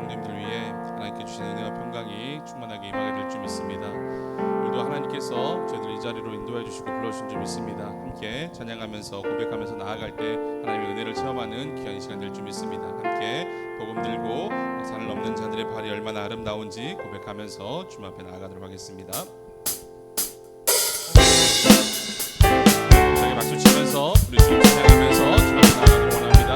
형님들 위해 하나님께 주신 은혜와 평강이 충만하게 임하게 될 줄 믿습니다. 오늘도 하나님께서 저희들 이 자리로 인도해 주시고 불러주신 줄 믿습니다. 함께 찬양하면서 고백하면서 나아갈 때 하나님의 은혜를 체험하는 귀한 시간 될 줄 믿습니다. 함께 복음 들고 산을 넘는 자들의 발이 얼마나 아름다운지 고백하면서 주님 앞에 나아가도록 하겠습니다. 박수 치면서 우리 주님 찬양하면서 주님 앞에 나아가기를 원합니다.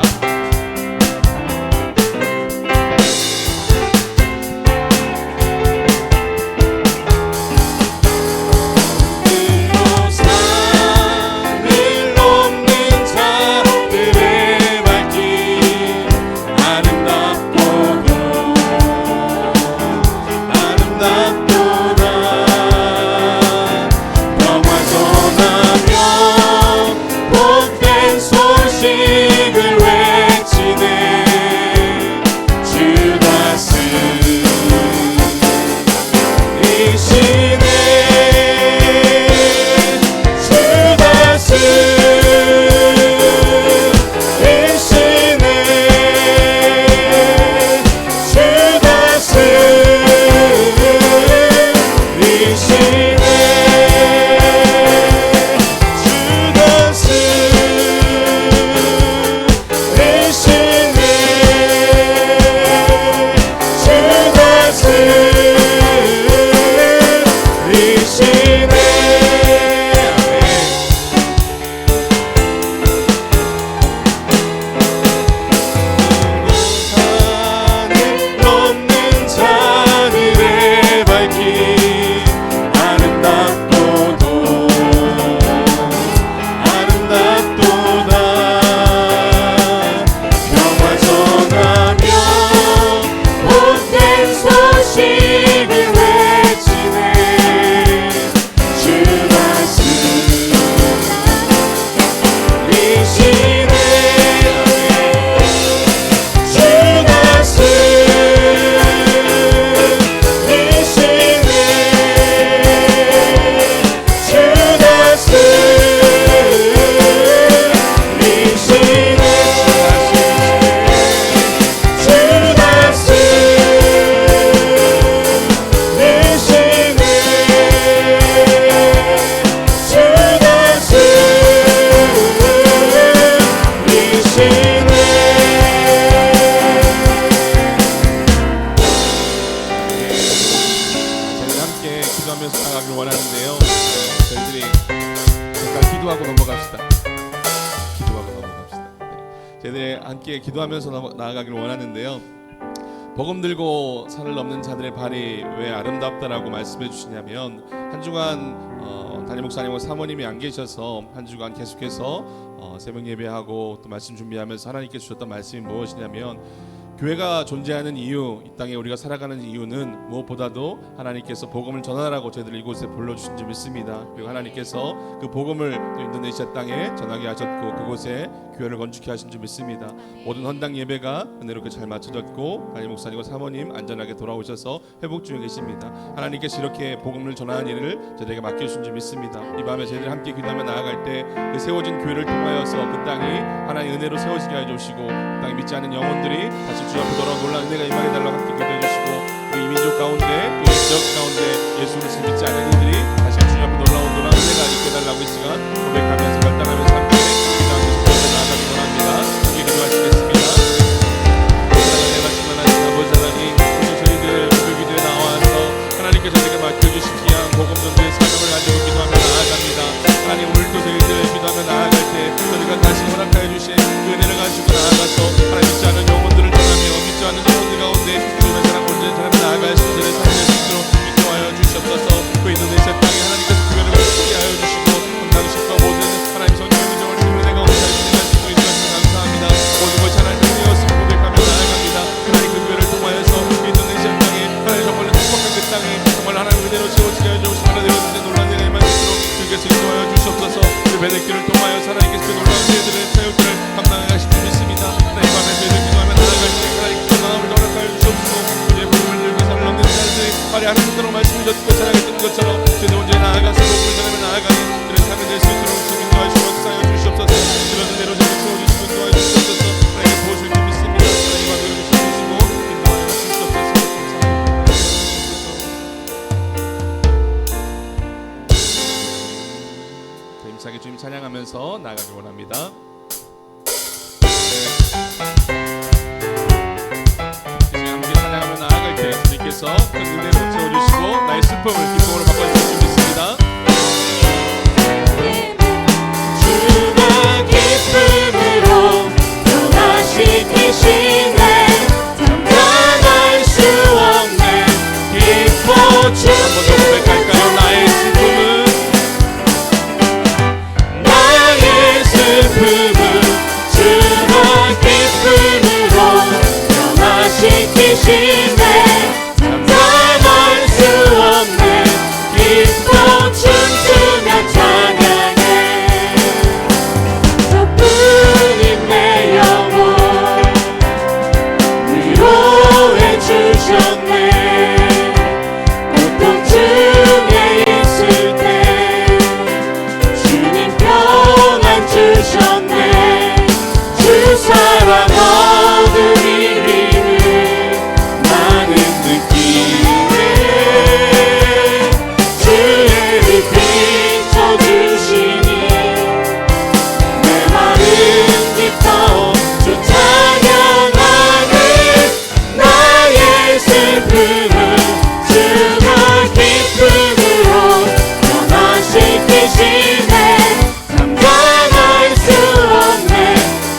저희들이 함께 기도하면서 나아가기를 원하는데요. 복음 들고 산을 넘는 자들의 발이 왜 아름답다라고 말씀해 주시냐면, 한 주간 담임 목사님과 사모님이 안 계셔서 한 주간 계속해서 새벽 예배하고 또 말씀 준비하면서 하나님께 주셨던 말씀이 무엇이냐면, 교회가 존재하는 이유, 이 땅에 우리가 살아가는 이유는 무엇보다도 하나님께서 복음을 전하라고 저희들 이곳에 불러주신 줄 믿습니다. 그리고 하나님께서 그 복음을 또 인도네시아 땅에 전하게 하셨고 그곳에 교회를 건축해 하신 줄 믿습니다. 모든 헌당 예배가 은혜롭게 잘 마쳐졌고 담임 목사님과 사모님 안전하게 돌아오셔서 회복 중에 계십니다. 하나님께서 이렇게 복음을 전하는 일을 저희에게 맡겨주신 줄 믿습니다. 이 밤에 저희들 함께 기도하며 나아갈 때 그 세워진 교회를 통하여서 그 땅이 하나님의 은혜로 세워지게 해주시고, 그 땅에 믿지 않는 영혼들이 다시 주 앞에 돌아와 놀라운 은혜가 임하게 달라고 함께 기도해 주시고, 이 민족 가운데 또 이 지역 가운데 예수 그리스도를 믿지 않는 이들이 다시 주 앞에 놀라운 은혜가 있게 달라고 이 시간 고백하면서 결단하면서 함께 기도하면서 나아가기 원합니다. 함께 기도하시겠습니다. 사랑하는 말씀 하나님 아버지 하나님, 오늘 저희들 그 기도에 나와서 하나님께서 저에게 맡겨주신 귀한 복음 전도의 사명을 가지고 기도하며 나아갑니다. 하나님, 오늘도 저희들 기도하며 나아갈 때 저희가 다시 허락하여 주신 그 은혜를 가지고 나아가서 하나님 믿지 않는 영혼들을 전하며 믿지 않는 영혼들 가운데 주님의 사랑 온전히 전하며 나아갈 수 있는 삶을 수 있도록 인도하여 주시옵소서. 그 인도네시아 땅에 하나님께서 교회를 함께 하여 주시고 건강식과 모든 하나님 성령의 민정을 주는 은혜 가운데 잘 진행할 수 있도록 인도하셔서 감사합니다. 모든 것이 하나님의 은혜였음을 고백하며 나아갑니다. 하나님 그 교회를 통하여서 인도네시아 땅에 하나님 정말 축복한 그 땅에 정말 하나님의 은혜로 채워지게 하여 주시고 하나님의 은혜 놀라운 은혜가 임할 수 있도록 주께서 인도하여 주시옵소서. 그 배대길을 통하여서 하나님께서 그 놀라운 일들을 사역들을 감당하게 하실 줄 믿습니다. 이 밤에 저희들 기도하며 나아갈 때 하나님께서 마음을 허락하여 주시옵소서. 이제 복음을 들고 산을 넘는 자들이 발이 아름답다고 말씀을 듣고 찬양했던 것처럼 저희들 언제 나아가서 복음을 전하며 나아가는 그런 삶이 될 수 있도록 주님 도와주시고 역사하여 주시옵소서. 그런 은혜로 저희를 채워주시고 도와주시옵소서. 하나님의 보호를 줄 믿습니다. 하나님 밤에 이렇게 주시고 인도하여 주시옵소서. 힘차게 주님 찬양하면서 나아가길 원합니다. 이제 함께 찬양하며 나아갈 때 주님께서 큰 은혜로 채워주시고 나의 슬픔을 기쁨으로 바꿔주실 줄 믿습니다. 주가 기쁨으로 변화시키시네. 감당할 수 없는 기뻐 주. 한 번 더 고백할까요? 나의 슬픔은 주가 기쁨으로 변화시키시네. 감당할 수 없는 기뻐 춤추며 찬양해. 저뿐인 내 영혼 위로해 주셨네. 고통 중에 있을 때 주님 평안 주셨네. 주 사랑 얻으리 힘을 나는 느끼네. 주의 빛 비춰주시니 내 마음 기뻐 주 찬양하네. 나의 슬픔을 주가 기쁨으로 변화시키시네. 감당할 수 없네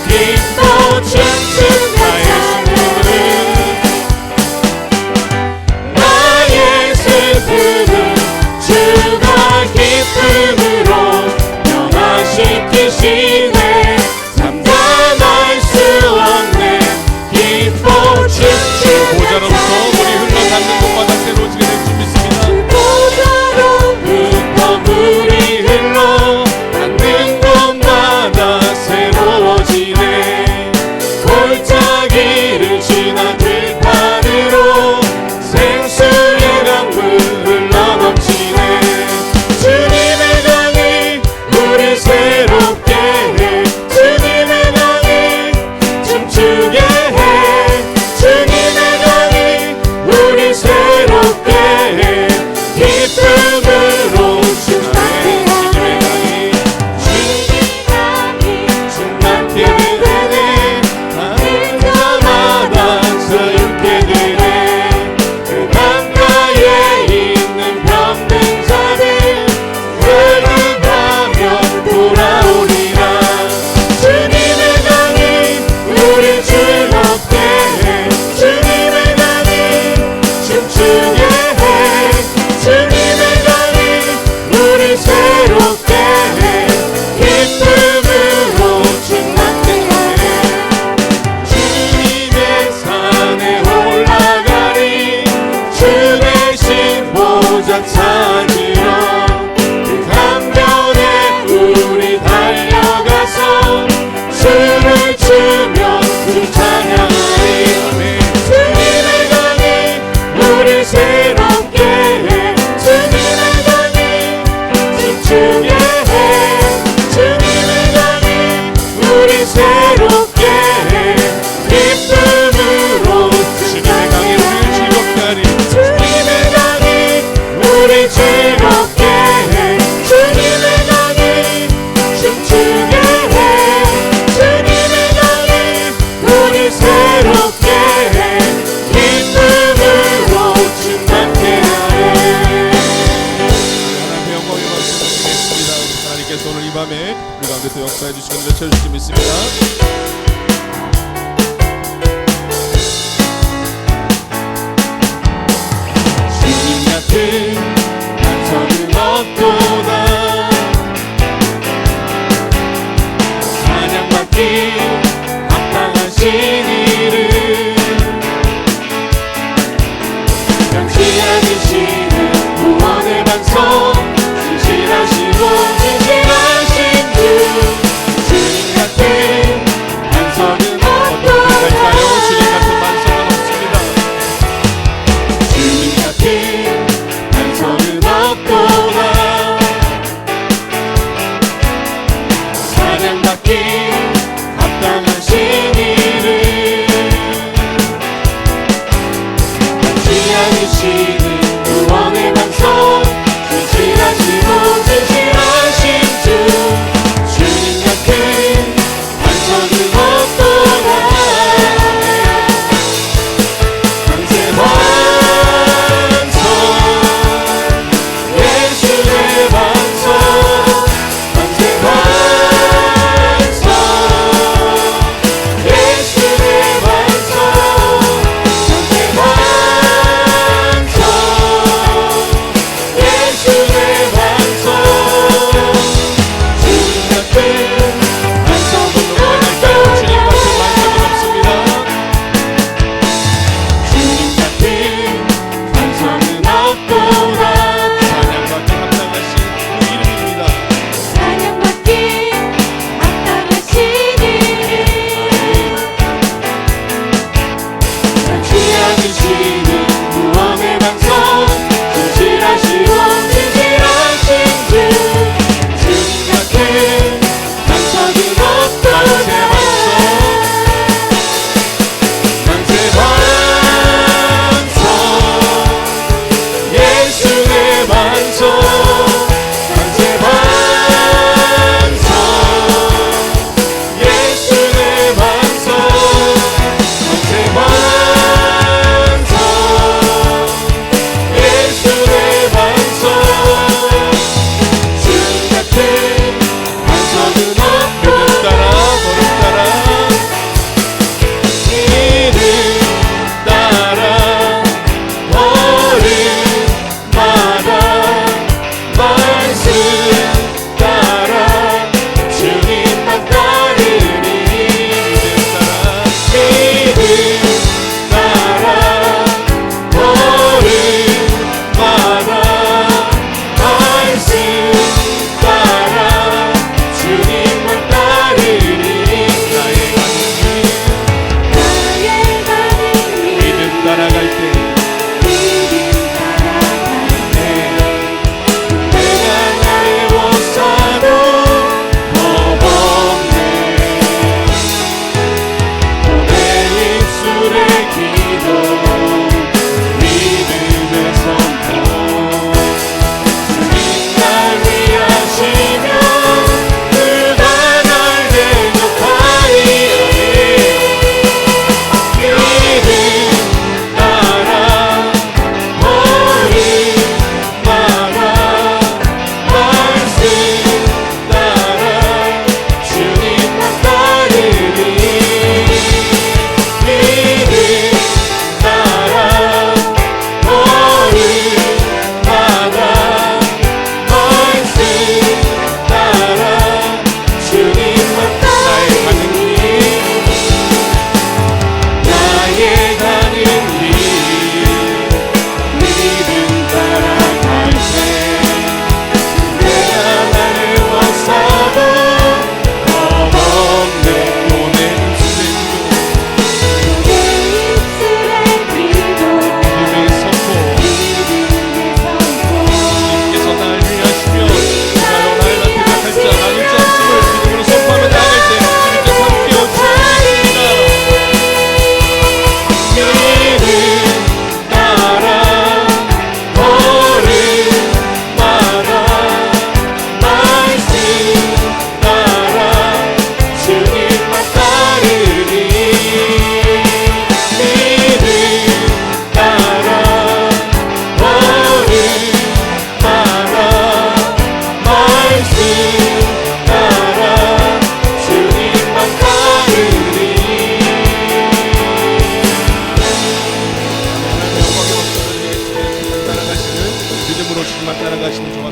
기뻐 춤추며 찬양해. 나의 슬픔을 주가 기쁨으로 변화시키시네. 감당할 수 없네 기뻐 춤추며 보좌로부터 물이 흘러닿는 곳마다 새로워지게 될 줄 믿습니다. 보좌로부터 물이 흘러 닿는 곳마다 새로워지네. 골짜기를 지나 들판으로 생수의 강물 흘러넘치네. 주님의 강이 우리 새롭게 해. 주님의 강이 춤추게 해. 주님의 강이 우리 새롭게 해. 기쁨으로 충만해. 주님의 강이 충만케 되네. 닿는 자마다 자유케 되네. 그 강가에 있는 병든 자들 회복하며 돌아오리라. 주님의 강이 우리 즐겁게 해. 주님의 강이 춤추게 해. 주님의 강이 우리 새롭게 해. 기쁨으로 충만케 해. 주님의 산에 올라가리. 주 대신 보좌 찾으러 그 강변에 우리 달려가서 춤을 추며 주 찬양하리. 주님의 강이 우리 새롭게 해. 주님의 강이 춤추게 해. 주님의 강이 우리 새롭게 해. 기쁨으로 주님의 강이 우리를 즐겁게 하리. 주님의 강이 우리 즐겁게 해. 주님의 강이 춤추게 해. 주님의 강이 우리 새롭게 해. 기쁨으로 충만케 하네. 하나님의 영광의 말씀 드리겠습니다. 하나님께서 오늘 이 밤에 우리 가운데서 역사해 주시고 은혜를 채워주실 줄 믿습니다. 주님 같은 반석은 없도다. 찬양받기 합당하신 이름 변치 않으시는 구원의 반석. 진실하시고 진실하신 주. 주님 같은 반석은 없도다. 주님 같은 반석은 없습니다. 주님 같은 반석은 없도다.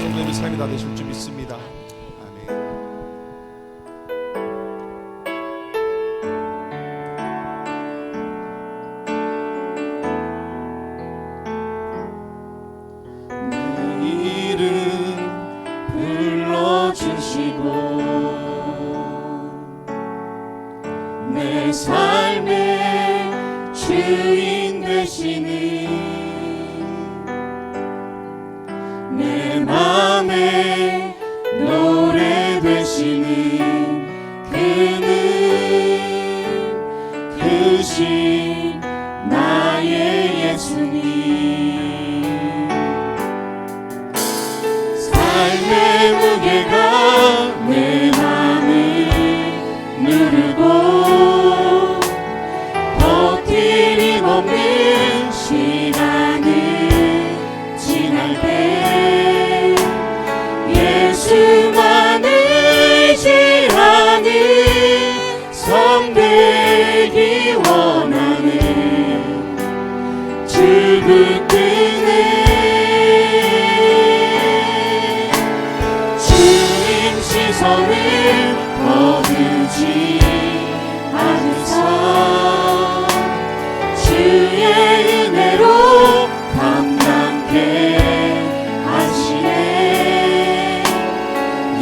성도님의 삶이 다 되실 줄 믿습니다. 아멘. 내 삶의 주인 되시는 내 맘의 노래 되시는 그는 크신 나의 예수님 삶의 무게가 내 맘을 누르고 버티림 없는 시간을 지날 때 예수만 의지하는 삶 되기 원하는 주부끄네 주님 시선을 거두지 않으사 주의 은혜로 감당케 하시네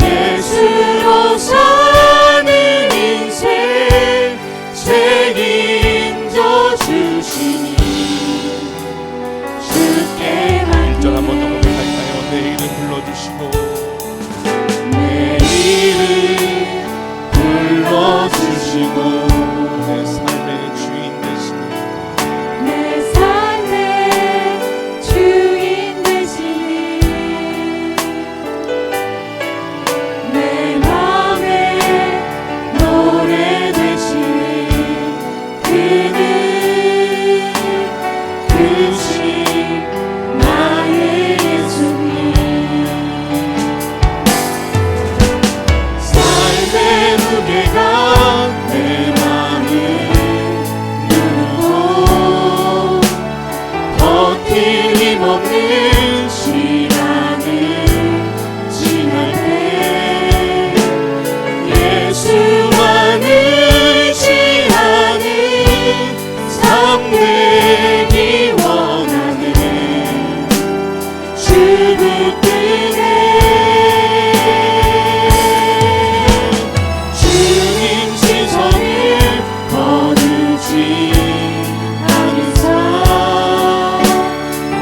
예수로 사는 인생 책임져 주시니 주께 1절 한 번 더 고백할까요? 내 이름 불러주시고 내 이름 불러주시고 내 삶의 주인 되시는 내 삶의 주인 되시니 내 맘의 노래 되시는 그는 크신 나의 예수님 삶의 무게가 내 맘을 누르고 버티림 없는 시간을 지날 때 예수만 의지하는 삶 되기 원하는 주부끄네 주님 시선을 거두지 않으사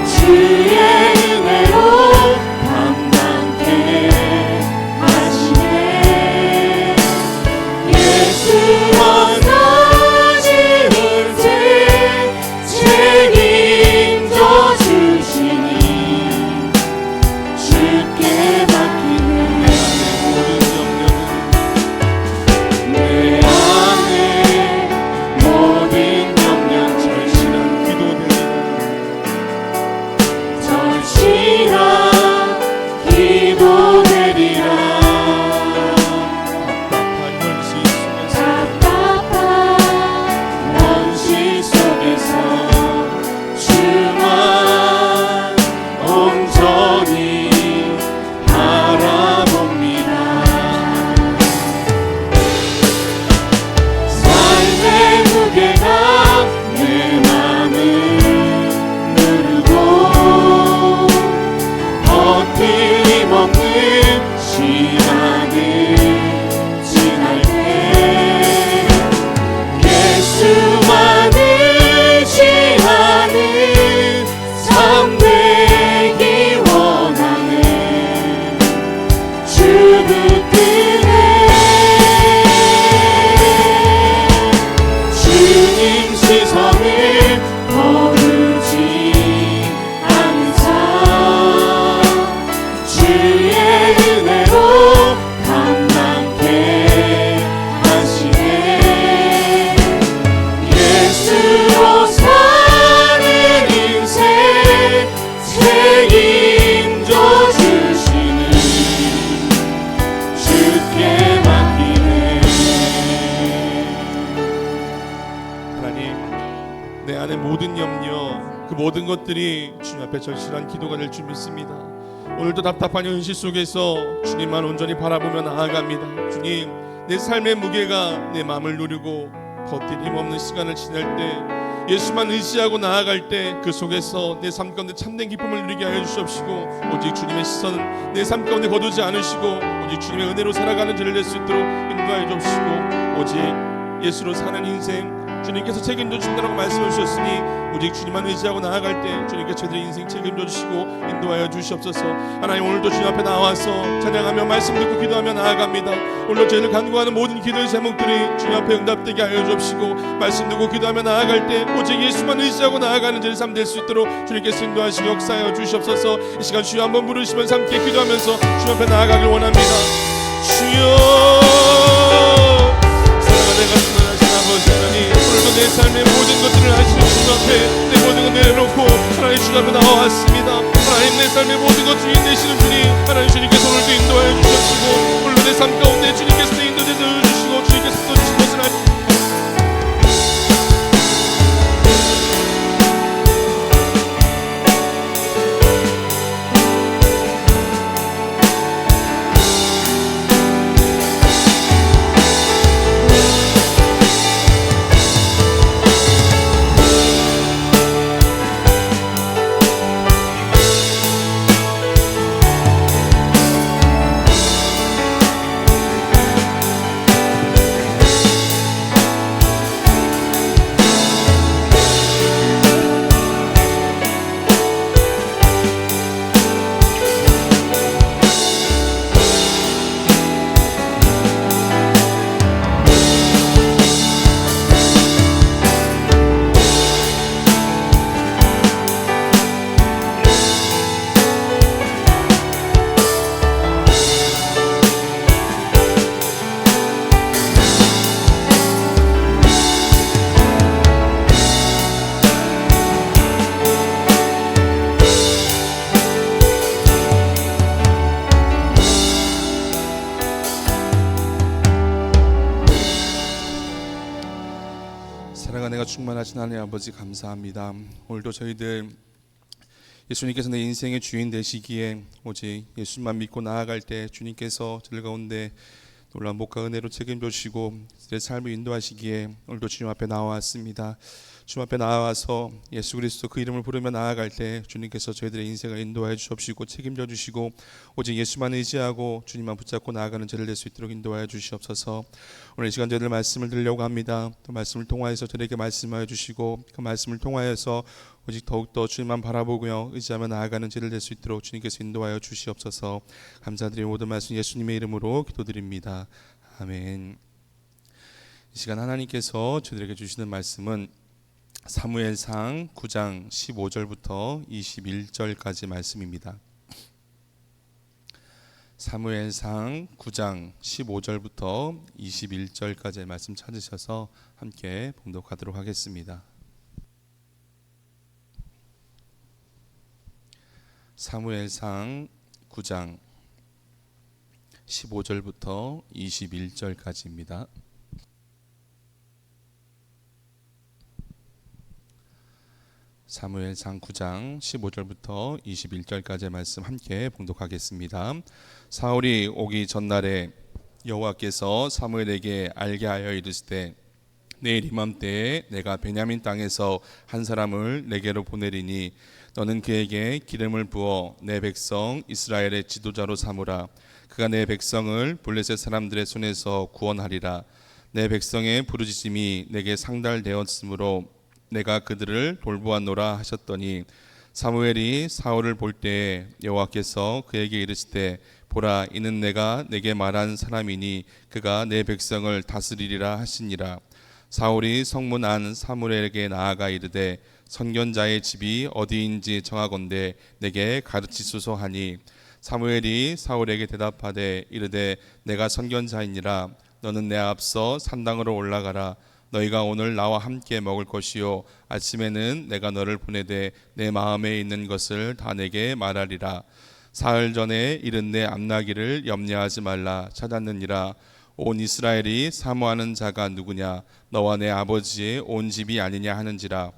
주의 은혜로 감당케 하시네 예수만 가진 인생 책임져 주시니 주께 맡기네 내 안에 모든 염려 절실한 기도되리라 답답한 현실 속에서 답답한 현실 속에서 주만 온전히 바라봅니다 삶의 무게가 내 맘을 누르고 버티림 없는 시간을 지날 때 예수만 의지하는 삶 되기 원하는 주부끄네 주님 시선을 거두지 않으사 주의 은혜로 감당케 하시네 예수로 사는 인생 책임져 주시는 주께 맡기네 하나님 내 안의 모든 염려 그 모든 것들이 주님 앞에 절실한 기도가 될 줄 믿습니다. 오늘도 답답한 현실 속에서 주님만 온전히 바라보며 나아갑니다. 주님, 내 삶의 무게가 내 마음을 누르고 버티림 없는 시간을 지낼 때, 예수만 의지하고 나아갈 때 그 속에서 내 삶 가운데 참된 기쁨을 누리게 하여 주시옵시고, 오직 주님의 시선은 내 삶 가운데 거두지 않으시고 오직 주님의 은혜로 살아가는 저를 낼 수 있도록 인도하여 주시고, 오직 예수로 사는 인생 주님께서 책임져 주신다고 말씀해 주셨으니 오직 주님만 의지하고 나아갈 때 주님께서 저희들의 인생 책임져 주시고 인도하여 주시옵소서. 하나님, 오늘도 주님 앞에 나와서 찬양하며 말씀 듣고 기도하며 나아갑니다. 오늘도 저희를 간구하는 모든 기도의 제목들이 주님 앞에 응답되게 하여 주옵시고, 말씀 듣고 기도하며 나아갈 때 오직 예수만 의지하고 나아가는 저희 삶 될 수 있도록 주님께서 인도하시고 역사하여 주시옵소서. 이 시간 주여 한번 부르시면서 함께 기도하면서 주님 앞에 나아가길 원합니다. 주여, 사랑하는 내가 충만하신 아버지 하나님, 오늘도 내 삶의 모든 것들을 하시는 주님 앞에 내 모든 것 내려놓고 하나님 주님 앞에 나와왔습니다. 하나님, 내 삶의 모든 것 주인 되시는 주님, 하나님 주님께서 오늘도 인도하여 주시옵시고, 오늘도 내 삶 가운데 주님께서 인도해 주시고 주님께서 또 주신 것을 충만하신 하나님 아버지 감사합니다. 오늘도 저희들 예수님께서 내 인생의 주인 되시기에 오직 예수만 믿고 나아갈 때 주님께서 저희 가운데 놀라운 복과 은혜로 책임져 주시고 내 삶을 인도하시기에 오늘도 주님 앞에 나와왔습니다. 주님 앞에 나와서 예수 그리스도 그 이름을 부르며 나아갈 때 주님께서 저희들의 인생을 인도하여 주시옵시고 책임져 주시고 오직 예수만 의지하고 주님만 붙잡고 나아가는 저를 될 수 있도록 인도하여 주시옵소서. 오늘 이 시간 저희들 말씀을 들으려고 합니다. 또 말씀을 통하여서 저에게 말씀하여 주시고 그 말씀을 통하여서 오직 더욱더 주님만 바라보고요 의지하며 나아가는 저를 될 수 있도록 주님께서 인도하여 주시옵소서. 감사드리고 모든 말씀 예수님의 이름으로 기도드립니다. 아멘. 이 시간 하나님께서 저희들에게 주시는 말씀은 사무엘상 9장 15절부터 21절까지 말씀입니다. 사무엘상 9장 15절부터 21절까지의 말씀 찾으셔서 함께 봉독하도록 하겠습니다. 사무엘상 9장 15절부터 21절까지입니다. 사무엘상 9장 15절부터 21절까지의 말씀 함께 봉독하겠습니다. 사울이 오기 전날에 여호와께서 사무엘에게 알게 하여 이르시되 내일 이맘때에 내가 베냐민 땅에서 한 사람을 내게로 보내리니 너는 그에게 기름을 부어 내 백성 이스라엘의 지도자로 삼으라. 그가 내 백성을 블레셋 사람들의 손에서 구원하리라. 내 백성의 부르짖음이 내게 상달되었으므로 내가 그들을 돌보았노라 하셨더니 사무엘이 사울을 볼 때에 여호와께서 그에게 이르시되 보라 이는 내가 내게 말한 사람이니 그가 내 백성을 다스리리라 하시니라. 사울이 성문 안 사무엘에게 나아가 이르되 선견자의 집이 어디인지 정하건대 내게 가르치소서 하니 사무엘이 사울에게 대답하되 이르되 내가 선견자이니라. 너는 내 앞서 산당으로 올라가라. 너희가 오늘 나와 함께 먹을 것이요 아침에는 내가 너를 보내되 내 마음에 있는 것을 다 내게 말하리라. 사흘 전에 이른 내 암나기를 염려하지 말라. 찾았느니라. 온 이스라엘이 사모하는 자가 누구냐? 너와 내 아버지의 온 집이 아니냐 하는지라.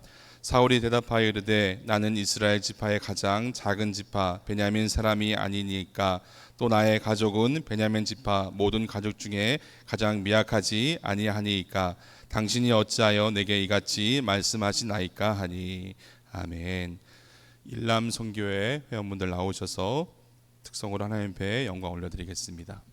사울이 대답하여 이르되 나는 이스라엘 지파의 가장 작은 지파 베냐민 사람이 아니니까 또 나의 가족은 베냐민 지파 모든 가족 중에 가장 미약하지 아니하니까 당신이 어찌하여 내게 이같이 말씀하시나이까 하니. 아멘. 일남 선교회 회원분들 나오셔서 특성으로 하나님 앞에 영광 올려드리겠습니다.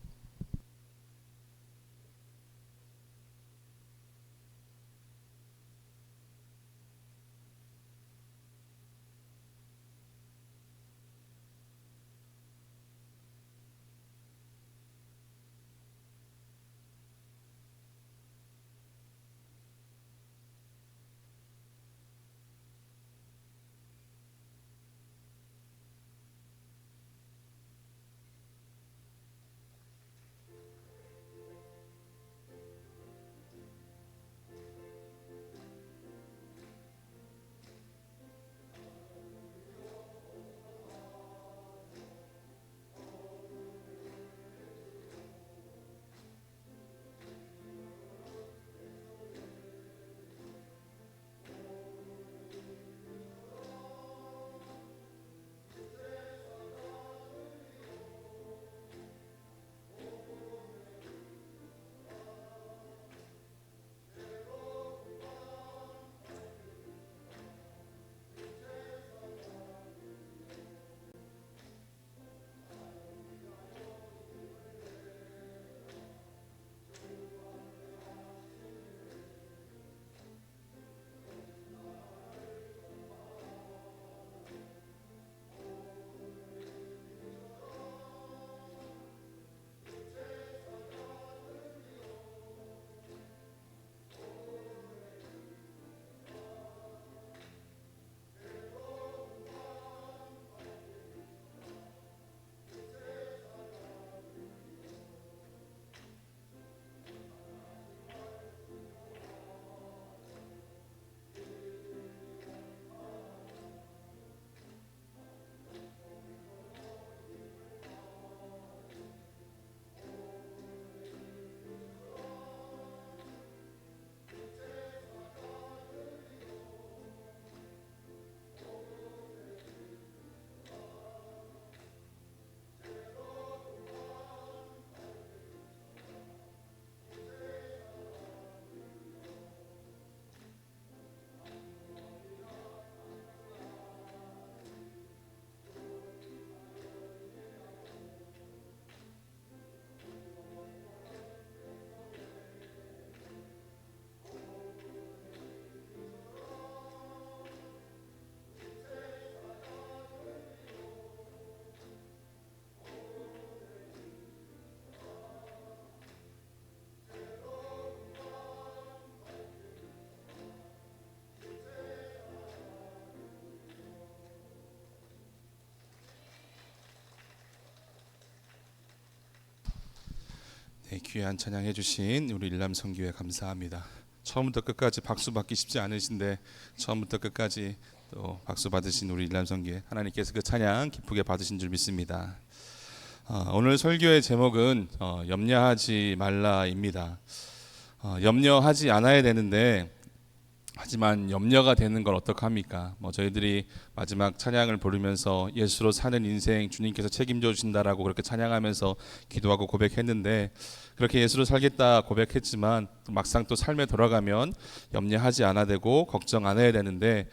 네, 귀한 찬양해 주신 우리 일남선교회 감사합니다. 처음부터 끝까지 박수 받기 쉽지 않으신데 처음부터 끝까지 또 박수 받으신 우리 일남선교회 하나님께서 그 찬양 기쁘게 받으신 줄 믿습니다. 오늘 설교의 제목은 염려하지 말라입니다. 염려하지 않아야 되는데 하지만 염려가 되는 걸 어떡합니까? 저희들이 마지막 찬양을 부르면서 예수로 사는 인생 주님께서 책임져 주신다라고 그렇게 찬양하면서 기도하고 고백했는데 그렇게 예수로 살겠다 고백했지만 막상 또 삶에 돌아가면 염려하지 않아야 되고 걱정 안 해야 되는데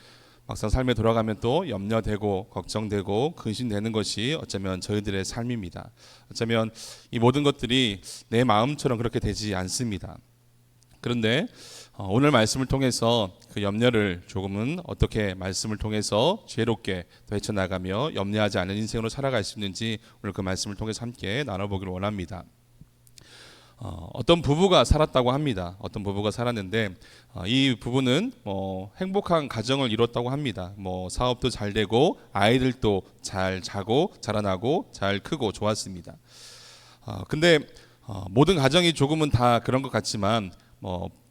막상 삶에 돌아가면 또 염려되고 걱정되고 근심되는 것이 어쩌면 저희들의 삶입니다. 어쩌면 이 모든 것들이 내 마음처럼 그렇게 되지 않습니다. 그런데 오늘 말씀을 통해서 그 염려를 조금은 어떻게 말씀을 통해서 지혜롭게 헤쳐나가며 염려하지 않은 인생으로 살아갈 수 있는지 오늘 그 말씀을 통해서 함께 나눠보기를 원합니다. 어떤 부부가 살았다고 합니다. 어떤 부부가 살았는데 이 부부는 행복한 가정을 이뤘다고 합니다. 사업도 잘 되고 아이들도 잘 자고 자라나고 잘 크고 좋았습니다. 근데 모든 가정이 조금은 다 그런 것 같지만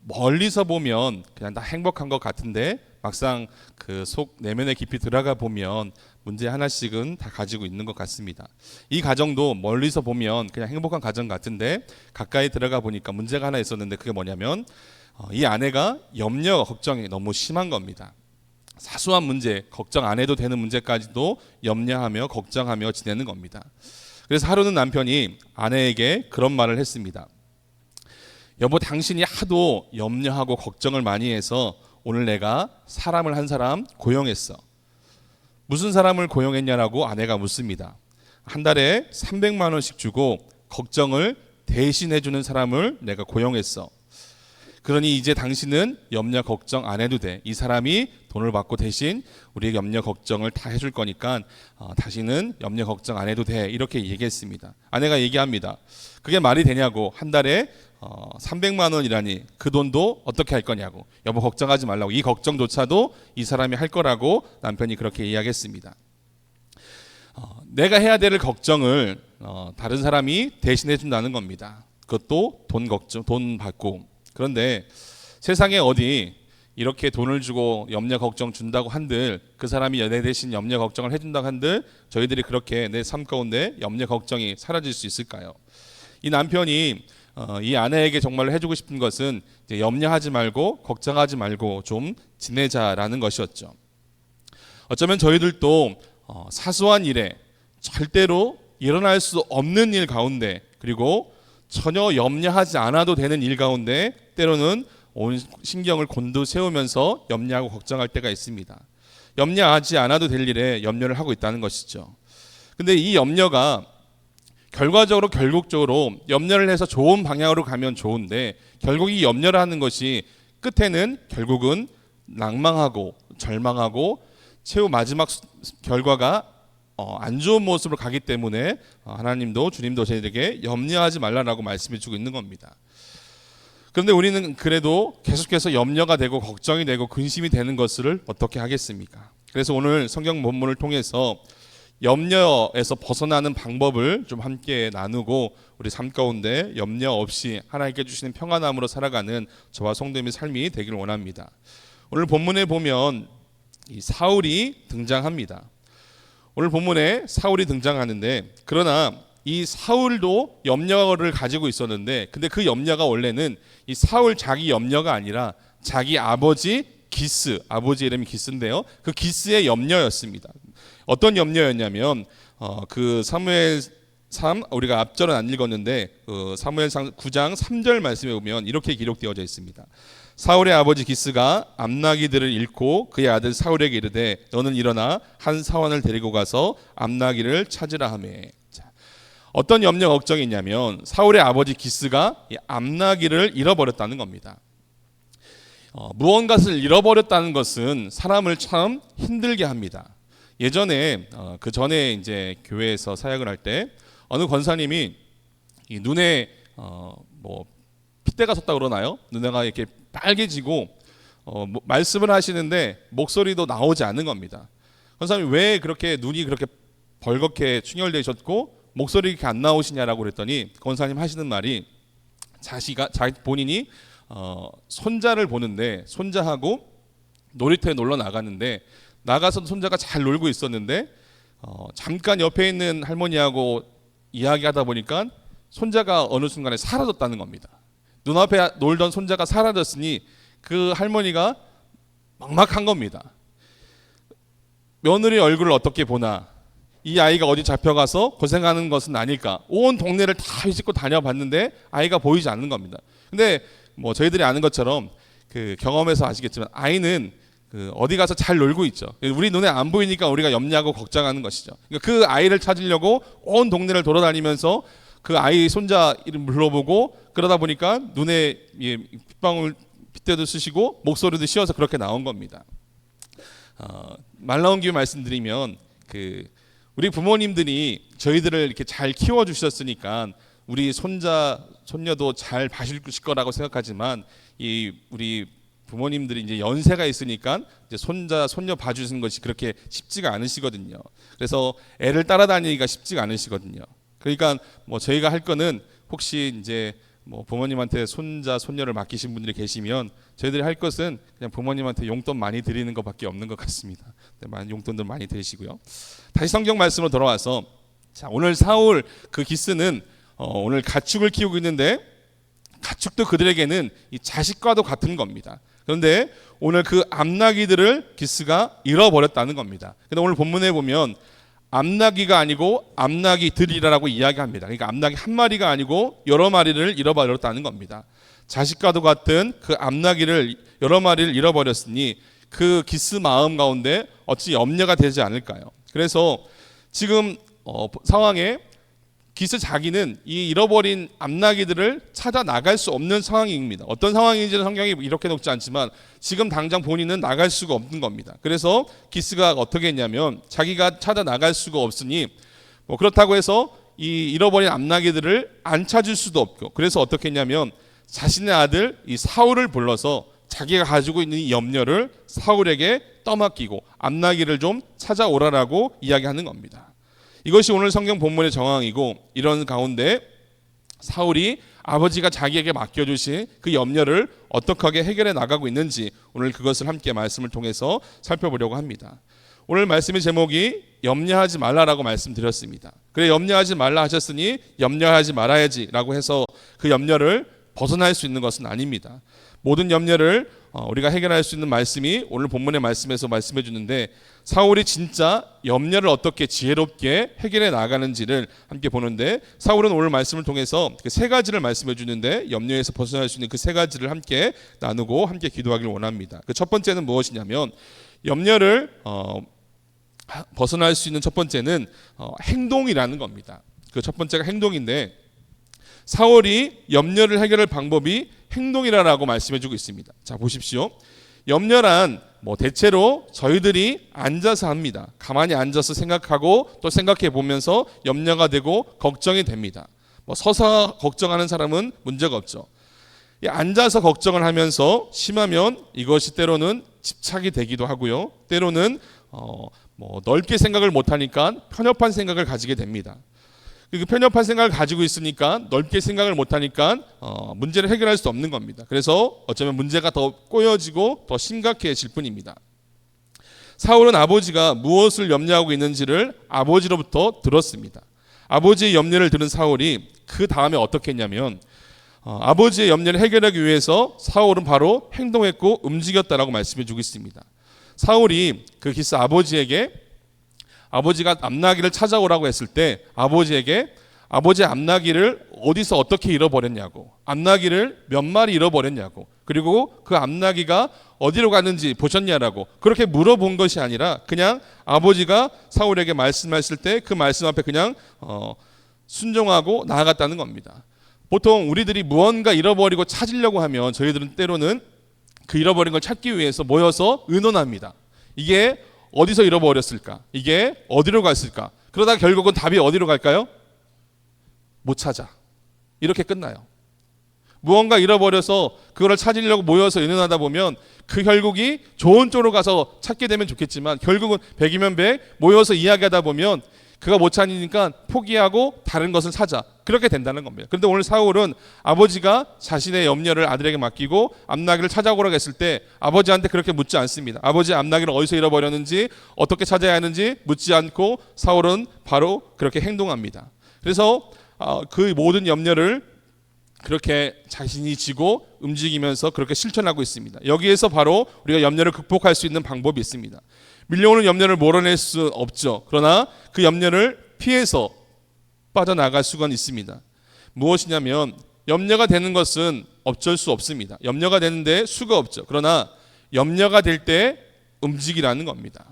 멀리서 보면 그냥 다 행복한 것 같은데 막상 그 속 내면에 깊이 들어가 보면 문제 하나씩은 다 가지고 있는 것 같습니다. 이 가정도 멀리서 보면 그냥 행복한 가정 같은데 가까이 들어가 보니까 문제가 하나 있었는데 그게 뭐냐면 이 아내가 염려 걱정이 너무 심한 겁니다. 사소한 문제, 걱정 안 해도 되는 문제까지도 염려하며 걱정하며 지내는 겁니다. 그래서 하루는 남편이 아내에게 그런 말을 했습니다. 여보, 당신이 하도 염려하고 걱정을 많이 해서 오늘 내가 사람을 한 사람 고용했어. 무슨 사람을 고용했냐라고 아내가 묻습니다. 한 달에 300만 원씩 주고 걱정을 대신해 주는 사람을 내가 고용했어. 그러니 이제 당신은 염려 걱정 안 해도 돼. 이 사람이 돈을 받고 대신 우리의 염려 걱정을 다 해줄 거니까 다시는 염려 걱정 안 해도 돼. 이렇게 얘기했습니다. 아내가 얘기합니다. 그게 말이 되냐고. 한 달에 300만 원이라니 그 돈도 어떻게 할 거냐고. 여보, 걱정하지 말라고. 이 걱정조차도 이 사람이 할 거라고 남편이 그렇게 이야기했습니다. 내가 해야 될 걱정을 다른 사람이 대신해 준다는 겁니다. 그것도 돈 걱정, 돈 받고. 그런데 세상에 어디 이렇게 돈을 주고 염려 걱정 준다고 한들, 그 사람이 내 대신 염려 걱정을 해준다고 한들 저희들이 그렇게 내 삶 가운데 염려 걱정이 사라질 수 있을까요? 이 남편이 이 아내에게 정말로 해주고 싶은 것은 이제 염려하지 말고 걱정하지 말고 좀 지내자라는 것이었죠. 어쩌면 저희들도 사소한 일에 절대로 일어날 수 없는 일 가운데, 그리고 전혀 염려하지 않아도 되는 일 가운데 때로는 온 신경을 곤두세우면서 염려하고 걱정할 때가 있습니다. 염려하지 않아도 될 일에 염려를 하고 있다는 것이죠. 근데 이 염려가 결국적으로 염려를 해서 좋은 방향으로 가면 좋은데, 결국 이 염려를 하는 것이 끝에는 결국은 낭망하고 절망하고 최후 마지막 결과가 안 좋은 모습으로 가기 때문에 하나님도 주님도 저희에게 염려하지 말라라고 말씀해 주고 있는 겁니다. 그런데 우리는 그래도 계속해서 염려가 되고 걱정이 되고 근심이 되는 것을 어떻게 하겠습니까? 그래서 오늘 성경 본문을 통해서 염려에서 벗어나는 방법을 좀 함께 나누고 우리 삶 가운데 염려 없이 하나님께 주시는 평안함으로 살아가는 저와 성도님의 삶이 되기를 원합니다. 오늘 본문에 보면 이 사울이 등장합니다. 오늘 본문에 사울이 등장하는데, 그러나 이 사울도 염려를 가지고 있었는데, 근데 그 염려가 원래는 이 사울 자기 염려가 아니라 자기 아버지 기스, 아버지 이름이 기스인데요, 그 기스의 염려였습니다. 어떤 염려였냐면 그 사무엘 3, 우리가 앞절은 안 읽었는데 그 사무엘상 9장 3절 말씀에 보면 이렇게 기록되어져 있습니다. 사울의 아버지 기스가 암나기들을 잃고 그의 아들 사울에게 이르되 너는 일어나 한 사원을 데리고 가서 암나기를 찾으라 하며. 어떤 염려 걱정이 있냐면 사울의 아버지 기스가 이 암나기를 잃어버렸다는 겁니다. 무언가를 잃어버렸다는 것은 사람을 참 힘들게 합니다. 예전에 그 전에 이제 교회에서 사역을 할 때 어느 권사님이 이 눈에 뭐 핏대가 섰다 그러나요? 눈에가 이렇게 빨개지고 말씀을 하시는데 목소리도 나오지 않는 겁니다. 권사님이 왜 그렇게 눈이 그렇게 벌겋게 충혈되셨고 목소리 이렇게 안 나오시냐라고 그랬더니 권사님 하시는 말이 본인이 손자를 보는데 손자하고 놀이터에 놀러 나갔는데 나가서 손자가 잘 놀고 있었는데 잠깐 옆에 있는 할머니하고 이야기하다 보니까 손자가 어느 순간에 사라졌다는 겁니다. 눈앞에 놀던 손자가 사라졌으니 그 할머니가 막막한 겁니다. 며느리 얼굴을 어떻게 보나, 이 아이가 어디 잡혀가서 고생하는 것은 아닐까, 온 동네를 다 휘짓고 다녀봤는데 아이가 보이지 않는 겁니다. 근데 뭐 저희들이 아는 것처럼 그 경험에서 아시겠지만 아이는 그 어디 가서 잘 놀고 있죠. 우리 눈에 안 보이니까 우리가 염려하고 걱정하는 것이죠. 그러니까 그 아이를 찾으려고 온 동네를 돌아다니면서 그 아이 손자 이름 불러보고 그러다 보니까 눈에 핏방울 핏대도 쓰시고 목소리도 씌어서 그렇게 나온 겁니다. 말 나온 김에 말씀드리면 그 우리 부모님들이 저희들을 이렇게 잘 키워주셨으니까 우리 손자 손녀도 잘 봐주실 거라고 생각하지만 이 우리 부모님들이 이제 연세가 있으니까 이제 손자 손녀 봐주시는 것이 그렇게 쉽지가 않으시거든요. 그래서 애를 따라다니기가 쉽지가 않으시거든요. 그러니까 뭐 저희가 할 거는 혹시 이제 뭐 부모님한테 손자 손녀를 맡기신 분들이 계시면 저희들이 할 것은 그냥 부모님한테 용돈 많이 드리는 것밖에 없는 것 같습니다. 용돈들 많이 드리시고요. 다시 성경 말씀으로 돌아와서 자, 오늘 사울 그 기스는 오늘 가축을 키우고 있는데 가축도 그들에게는 이 자식과도 같은 겁니다. 그런데 오늘 그 암나귀들을 기스가 잃어버렸다는 겁니다. 근데 오늘 본문에 보면 암나귀가 아니고 암나귀들이라고 이야기합니다. 그러니까 암나귀 한 마리가 아니고 여러 마리를 잃어버렸다는 겁니다. 자식과도 같은 그 암나귀를 여러 마리를 잃어버렸으니 그 기스 마음 가운데 어찌 염려가 되지 않을까요? 그래서 지금 상황에 기스 자기는 이 잃어버린 암나귀들을 찾아 나갈 수 없는 상황입니다. 어떤 상황인지는 성경이 이렇게 놓지 않지만 지금 당장 본인은 나갈 수가 없는 겁니다. 그래서 기스가 어떻게 했냐면 자기가 찾아 나갈 수가 없으니 그렇다고 해서 이 잃어버린 암나귀들을 안 찾을 수도 없고, 그래서 어떻게 했냐면 자신의 아들 이 사울을 불러서 자기가 가지고 있는 이 염려를 사울에게 떠맡기고 암나귀를 좀 찾아오라라고 이야기하는 겁니다. 이것이 오늘 성경 본문의 정황이고, 이런 가운데 사울이 아버지가 자기에게 맡겨주신 그 염려를 어떻게 해결해 나가고 있는지 오늘 그것을 함께 말씀을 통해서 살펴보려고 합니다. 오늘 말씀의 제목이 염려하지 말라라고 말씀드렸습니다. 그래, 염려하지 말라 하셨으니 염려하지 말아야지라고 해서 그 염려를 벗어날 수 있는 것은 아닙니다. 모든 염려를 우리가 해결할 수 있는 말씀이 오늘 본문의 말씀에서 말씀해 주는데, 사울이 진짜 염려를 어떻게 지혜롭게 해결해 나가는지를 함께 보는데, 사울은 오늘 말씀을 통해서 그 세 가지를 말씀해 주는데 염려에서 벗어날 수 있는 그 세 가지를 함께 나누고 함께 기도하기를 원합니다. 그 첫 번째는 무엇이냐면, 염려를 벗어날 수 있는 첫 번째는 행동이라는 겁니다. 그 첫 번째가 행동인데, 사울이 염려를 해결할 방법이 행동이라고 말씀해주고 있습니다. 자, 보십시오. 염려란 대체로 저희들이 앉아서 합니다. 가만히 앉아서 생각하고 또 생각해 보면서 염려가 되고 걱정이 됩니다. 서서 걱정하는 사람은 문제가 없죠. 앉아서 걱정을 하면서 심하면 이것이 때로는 집착이 되기도 하고요. 때로는 넓게 생각을 못하니까 편협한 생각을 가지게 됩니다. 그 편협한 생각을 가지고 있으니까 넓게 생각을 못하니까 문제를 해결할 수 없는 겁니다. 그래서 어쩌면 문제가 더 꼬여지고 더 심각해질 뿐입니다. 사울은 아버지가 무엇을 염려하고 있는지를 아버지로부터 들었습니다. 아버지의 염려를 들은 사울이 그 다음에 어떻게 했냐면 아버지의 염려를 해결하기 위해서 사울은 바로 행동했고 움직였다라고 말씀해 주고 있습니다. 사울이 그 기스 아버지가 암나귀를 찾아오라고 했을 때 아버지에게 아버지의 암나귀를 어디서 어떻게 잃어버렸냐고, 암나귀를 몇 마리 잃어버렸냐고, 그리고 그 암나귀가 어디로 갔는지 보셨냐라고 그렇게 물어본 것이 아니라 그냥 아버지가 사울에게 말씀하실 때 그 말씀 앞에 그냥 순종하고 나아갔다는 겁니다. 보통 우리들이 무언가 잃어버리고 찾으려고 하면 저희들은 때로는 그 잃어버린 걸 찾기 위해서 모여서 의논합니다. 이게 어디서 잃어버렸을까? 이게 어디로 갔을까? 그러다 결국은 답이 어디로 갈까요? 못 찾아. 이렇게 끝나요. 무언가 잃어버려서 그거를 찾으려고 모여서 의논하다 보면 그 결국이 좋은 쪽으로 가서 찾게 되면 좋겠지만 결국은 100이면 100 모여서 이야기하다 보면 그가 못 찾으니까 포기하고 다른 것을 찾아. 그렇게 된다는 겁니다. 그런데 오늘 사울은 아버지가 자신의 염려를 아들에게 맡기고 암나귀를 찾아오라고 했을 때 아버지한테 그렇게 묻지 않습니다. 아버지 암나귀를 어디서 잃어버렸는지 어떻게 찾아야 하는지 묻지 않고 사울은 바로 그렇게 행동합니다. 그래서 그 모든 염려를 그렇게 자신이 지고 움직이면서 그렇게 실천하고 있습니다. 여기에서 바로 우리가 염려를 극복할 수 있는 방법이 있습니다. 밀려오는 염려를 몰아낼 수 없죠. 그러나 그 염려를 피해서 빠져나갈 수가 있습니다. 무엇이냐면 염려가 되는 것은 어쩔 수 없습니다. 염려가 되는데 수가 없죠. 그러나 염려가 될 때 움직이라는 겁니다.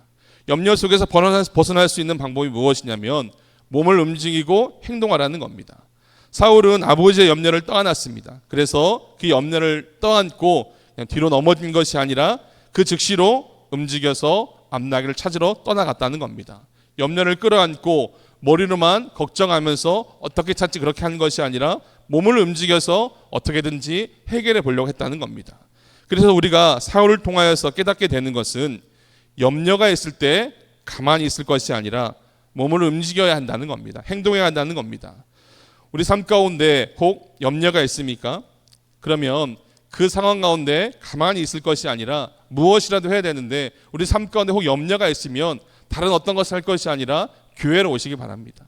염려 속에서 벗어날 수 있는 방법이 무엇이냐면 몸을 움직이고 행동하라는 겁니다. 사울은 아버지의 염려를 떠안았습니다. 그래서 그 염려를 떠안고 그냥 뒤로 넘어진 것이 아니라 그 즉시로 움직여서 암나귀를 찾으러 떠나갔다는 겁니다. 염려를 끌어안고 머리로만 걱정하면서 어떻게 찾지 그렇게 하는 것이 아니라 몸을 움직여서 어떻게든지 해결해 보려고 했다는 겁니다. 그래서 우리가 사울을 통하여서 깨닫게 되는 것은 염려가 있을 때 가만히 있을 것이 아니라 몸을 움직여야 한다는 겁니다. 행동해야 한다는 겁니다. 우리 삶 가운데 혹 염려가 있습니까? 그러면 그 상황 가운데 가만히 있을 것이 아니라 무엇이라도 해야 되는데 우리 삶 가운데 혹 염려가 있으면 다른 어떤 것을 할 것이 아니라 교회로 오시기 바랍니다.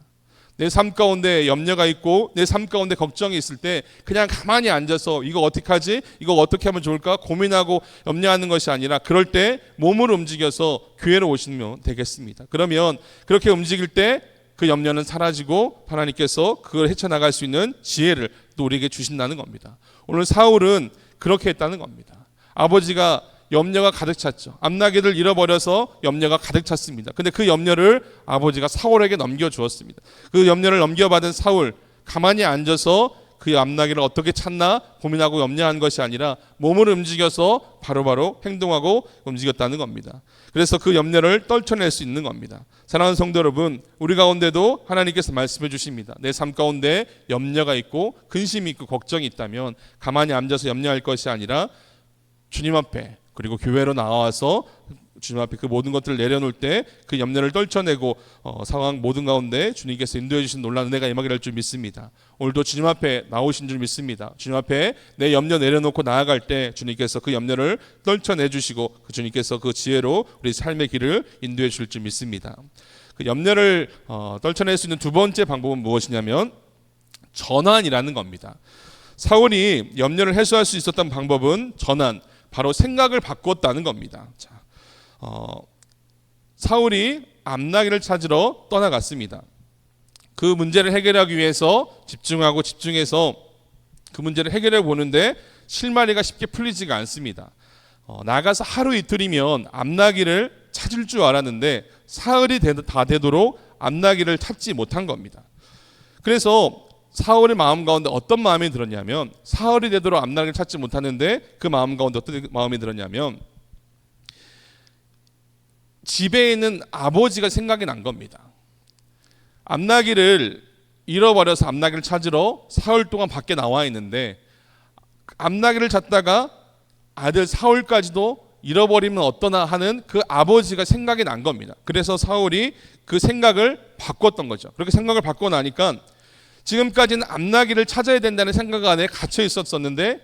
내 삶 가운데 염려가 있고 내 삶 가운데 걱정이 있을 때 그냥 가만히 앉아서 이거 어떻게 하지? 이거 어떻게 하면 좋을까? 고민하고 염려하는 것이 아니라 그럴 때 몸을 움직여서 교회로 오시면 되겠습니다. 그러면 그렇게 움직일 때 그 염려는 사라지고 하나님께서 그걸 헤쳐나갈 수 있는 지혜를 또 우리에게 주신다는 겁니다. 오늘 사울은 그렇게 했다는 겁니다. 아버지가 염려가 가득 찼죠. 암나귀를 잃어버려서 염려가 가득 찼습니다. 근데 그 염려를 아버지가 사울에게 넘겨주었습니다. 그 염려를 넘겨받은 사울, 가만히 앉아서 그 암나귀를 어떻게 찾나 고민하고 염려한 것이 아니라 몸을 움직여서 바로바로 행동하고 움직였다는 겁니다. 그래서 그 염려를 떨쳐낼 수 있는 겁니다. 사랑하는 성도 여러분, 우리 가운데도 하나님께서 말씀해 주십니다. 내 삶 가운데 염려가 있고 근심이 있고 걱정이 있다면 가만히 앉아서 염려할 것이 아니라 주님 앞에 그리고 교회로 나와서 주님 앞에 그 모든 것들을 내려놓을 때 그 염려를 떨쳐내고 상황 모든 가운데 주님께서 인도해 주신 놀라운 은혜가 임하게 될 줄 믿습니다. 오늘도 주님 앞에 나오신 줄 믿습니다. 주님 앞에 내 염려 내려놓고 나아갈 때 주님께서 그 염려를 떨쳐내 주시고 그 주님께서 그 지혜로 우리 삶의 길을 인도해 주실 줄 믿습니다. 그 염려를 떨쳐낼 수 있는 두 번째 방법은 무엇이냐면 전환이라는 겁니다. 사울이 염려를 해소할 수 있었던 방법은 전환, 바로 생각을 바꿨다는 겁니다. 자, 사울이 암나귀를 찾으러 떠나갔습니다. 그 문제를 해결하기 위해서 집중해서 그 문제를 해결해 보는데 실마리가 쉽게 풀리지가 않습니다. 나가서 하루 이틀이면 암나귀를 찾을 줄 알았는데 사흘이 다 되도록 암나귀를 찾지 못한 겁니다. 그래서 사울의 마음 가운데 어떤 마음이 들었냐면 사흘이 되도록 암나귀를 찾지 못하는데 그 마음 가운데 어떤 마음이 들었냐면 집에 있는 아버지가 생각이 난 겁니다. 암나귀를 잃어버려서 암나귀를 찾으러 사흘 동안 밖에 나와 있는데 암나귀를 찾다가 아들 사울까지도 잃어버리면 어떠나 하는 그 아버지가 생각이 난 겁니다. 그래서 사울이 그 생각을 바꿨던 거죠. 그렇게 생각을 바꾸고 나니까 지금까지는 암나귀를 찾아야 된다는 생각 안에 갇혀 있었는데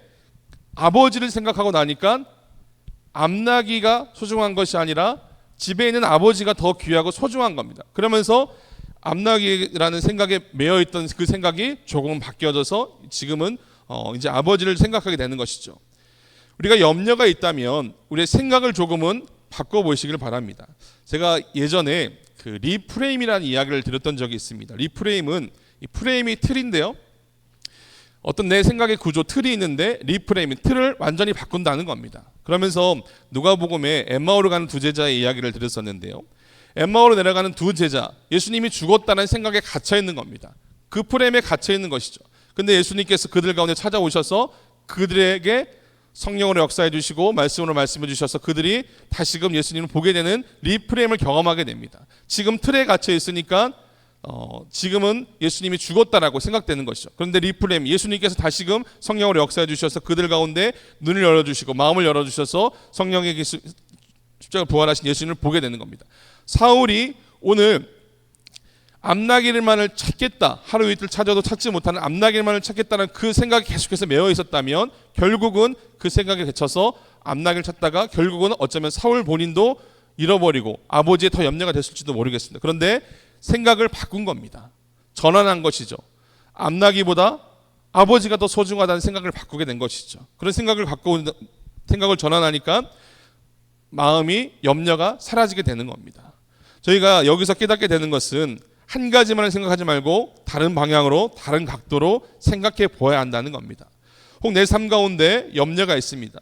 아버지를 생각하고 나니까 암나귀가 소중한 것이 아니라 집에 있는 아버지가 더 귀하고 소중한 겁니다. 그러면서 암나귀라는 생각에 매여 있던 그 생각이 조금은 바뀌어져서 지금은 이제 아버지를 생각하게 되는 것이죠. 우리가 염려가 있다면 우리의 생각을 조금은 바꿔보시길 바랍니다. 제가 예전에 그 리프레임이라는 이야기를 드렸던 적이 있습니다. 리프레임은 이 프레임이 틀인데요. 어떤 내 생각의 구조 틀이 있는데 리프레임 틀을 완전히 바꾼다는 겁니다. 그러면서 누가복음에 엠마오로 가는 두 제자의 이야기를 들었었는데요. 엠마오로 내려가는 두 제자, 예수님이 죽었다는 생각에 갇혀 있는 겁니다. 그 프레임에 갇혀 있는 것이죠. 근데 예수님께서 그들 가운데 찾아오셔서 그들에게 성령으로 역사해 주시고 말씀으로 말씀해 주셔서 그들이 다시금 예수님을 보게 되는 리프레임을 경험하게 됩니다. 지금 틀에 갇혀 있으니까 지금은 예수님이 죽었다라고 생각되는 것이죠. 그런데 리프레임, 예수님께서 다시금 성령으로 역사해 주셔서 그들 가운데 눈을 열어주시고 마음을 열어주셔서 성령의 십자가 부활하신 예수님을 보게 되는 겁니다. 사울이 오늘 암나귀만을 찾겠다, 하루 이틀 찾아도 찾지 못하는 암나귀만을 찾겠다는 그 생각이 계속해서 매여 있었다면 결국은 그 생각에 갇혀서 암나귀를 찾다가 결국은 어쩌면 사울 본인도 잃어버리고 아버지의 더 염려가 됐을지도 모르겠습니다. 그런데 생각을 바꾼 겁니다. 전환한 것이죠. 암나귀보다 아버지가 더 소중하다는 생각을 바꾸게 된 것이죠. 그런 생각을 전환하니까 마음이 염려가 사라지게 되는 겁니다. 저희가 여기서 깨닫게 되는 것은 한 가지만 생각하지 말고 다른 방향으로 다른 각도로 생각해 보아야 한다는 겁니다. 혹 내 삶 가운데 염려가 있습니다.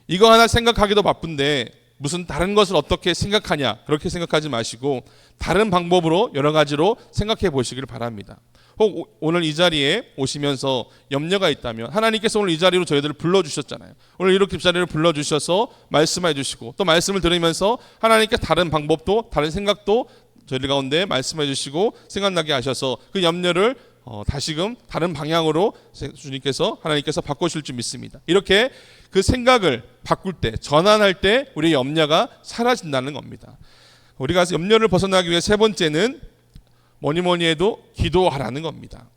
이거 하나 생각하기도 바쁜데 무슨 다른 것을 어떻게 생각하냐, 그렇게 생각하지 마시고 다른 방법으로 여러 가지로 생각해 보시길 바랍니다. 혹 오늘 이 자리에 오시면서 염려가 있다면 하나님께서 오늘 이 자리로 저희들을 불러주셨잖아요. 오늘 이렇게 이 자리를 불러주셔서 말씀해 주시고 또 말씀을 들으면서 하나님께 다른 방법도 다른 생각도 저희들 가운데 말씀해 주시고 생각나게 하셔서 그 염려를 다시금 다른 방향으로 주님께서 하나님께서 바꾸실 줄 믿습니다. 이렇게 그 생각을 바꿀 때 전환할 때 우리의 염려가 사라진다는 겁니다. 우리가 염려를 벗어나기 위해 세 번째는 뭐니 해도 기도하라는 겁니다.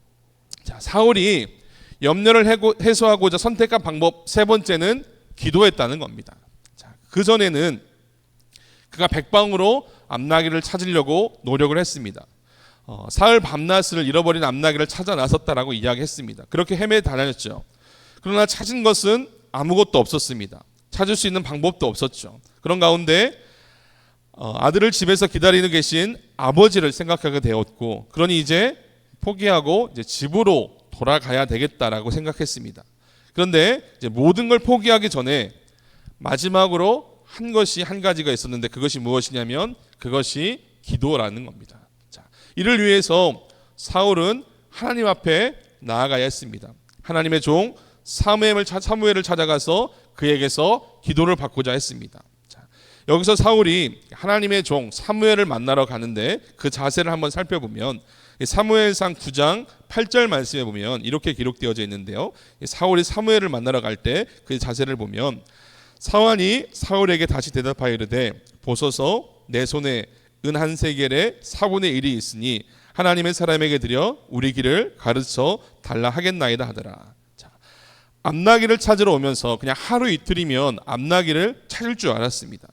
자, 사울이 염려를 해소하고자 선택한 방법 세 번째는 기도했다는 겁니다. 자, 그 전에는 그가 백방으로 암나귀를 찾으려고 노력을 했습니다. 사흘 밤낮을 잃어버린 암나귀를 찾아 나섰다라고 이야기했습니다. 그렇게 헤매 다녔죠. 그러나 찾은 것은 아무것도 없었습니다. 찾을 수 있는 방법도 없었죠. 그런 가운데 아들을 집에서 기다리는 계신 아버지를 생각하게 되었고, 그러니 이제 포기하고 이제 집으로 돌아가야 되겠다라고 생각했습니다. 그런데 이제 모든 걸 포기하기 전에 마지막으로 한 가지가 있었는데, 그것이 무엇이냐면 그것이 기도라는 겁니다. 자, 이를 위해서 사울은 하나님 앞에 나아가야 했습니다. 하나님의 종 사무엘을 찾아가서 그에게서 기도를 받고자 했습니다. 자, 여기서 사울이 하나님의 종 사무엘을 만나러 가는데 그 자세를 한번 살펴보면 사무엘상 9장 8절 말씀에 보면 이렇게 기록되어져 있는데요. 사울이 사무엘을 만나러 갈 때 그 자세를 보면, 사환이 사울에게 다시 대답하여 이르되 보소서 내 손에 은 한 세겔의 4분의 1이 있으니 하나님의 사람에게 드려 우리 길을 가르쳐 달라 하겠나이다 하더라. 자, 암나귀를 찾으러 오면서 그냥 하루 이틀이면 암나귀를 찾을 줄 알았습니다.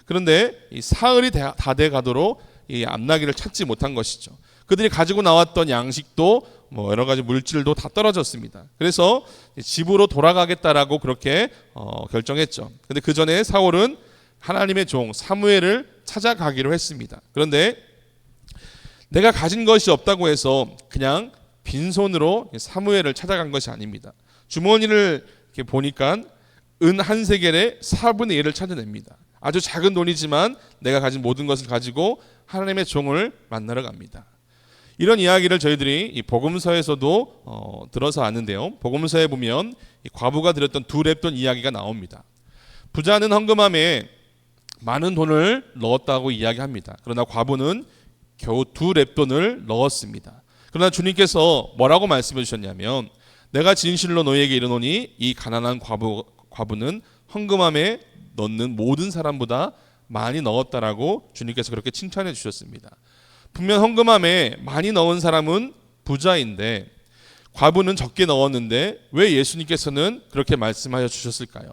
그런데 이 사흘이 다 돼 가도록 이 암나귀를 찾지 못한 것이죠. 그들이 가지고 나왔던 양식도 여러 가지 물질도 다 떨어졌습니다. 그래서 집으로 돌아가겠다라고 그렇게 결정했죠. 근데 그 전에 사울은 하나님의 종 사무엘을 찾아가기로 했습니다. 그런데 내가 가진 것이 없다고 해서 그냥 빈손으로 사무엘을 찾아간 것이 아닙니다. 주머니를 이렇게 보니까 은 한 세겔의 4분의 1을 찾아냅니다. 아주 작은 돈이지만 내가 가진 모든 것을 가지고 하나님의 종을 만나러 갑니다. 이런 이야기를 저희들이 이 복음서에서도 들어서 아는데요. 복음서에 보면 이 과부가 드렸던 2렙돈 이야기가 나옵니다. 부자는 헌금함에 많은 돈을 넣었다고 이야기합니다. 그러나 과부는 겨우 2렙돈을 넣었습니다. 그러나 주님께서 뭐라고 말씀해 주셨냐면, 내가 진실로 너희에게 이르노니 이 가난한 과부는 헌금함에 넣는 모든 사람보다 많이 넣었다라고 주님께서 그렇게 칭찬해 주셨습니다. 분명 헌금함에 많이 넣은 사람은 부자인데 과부는 적게 넣었는데 왜 예수님께서는 그렇게 말씀하여 주셨을까요?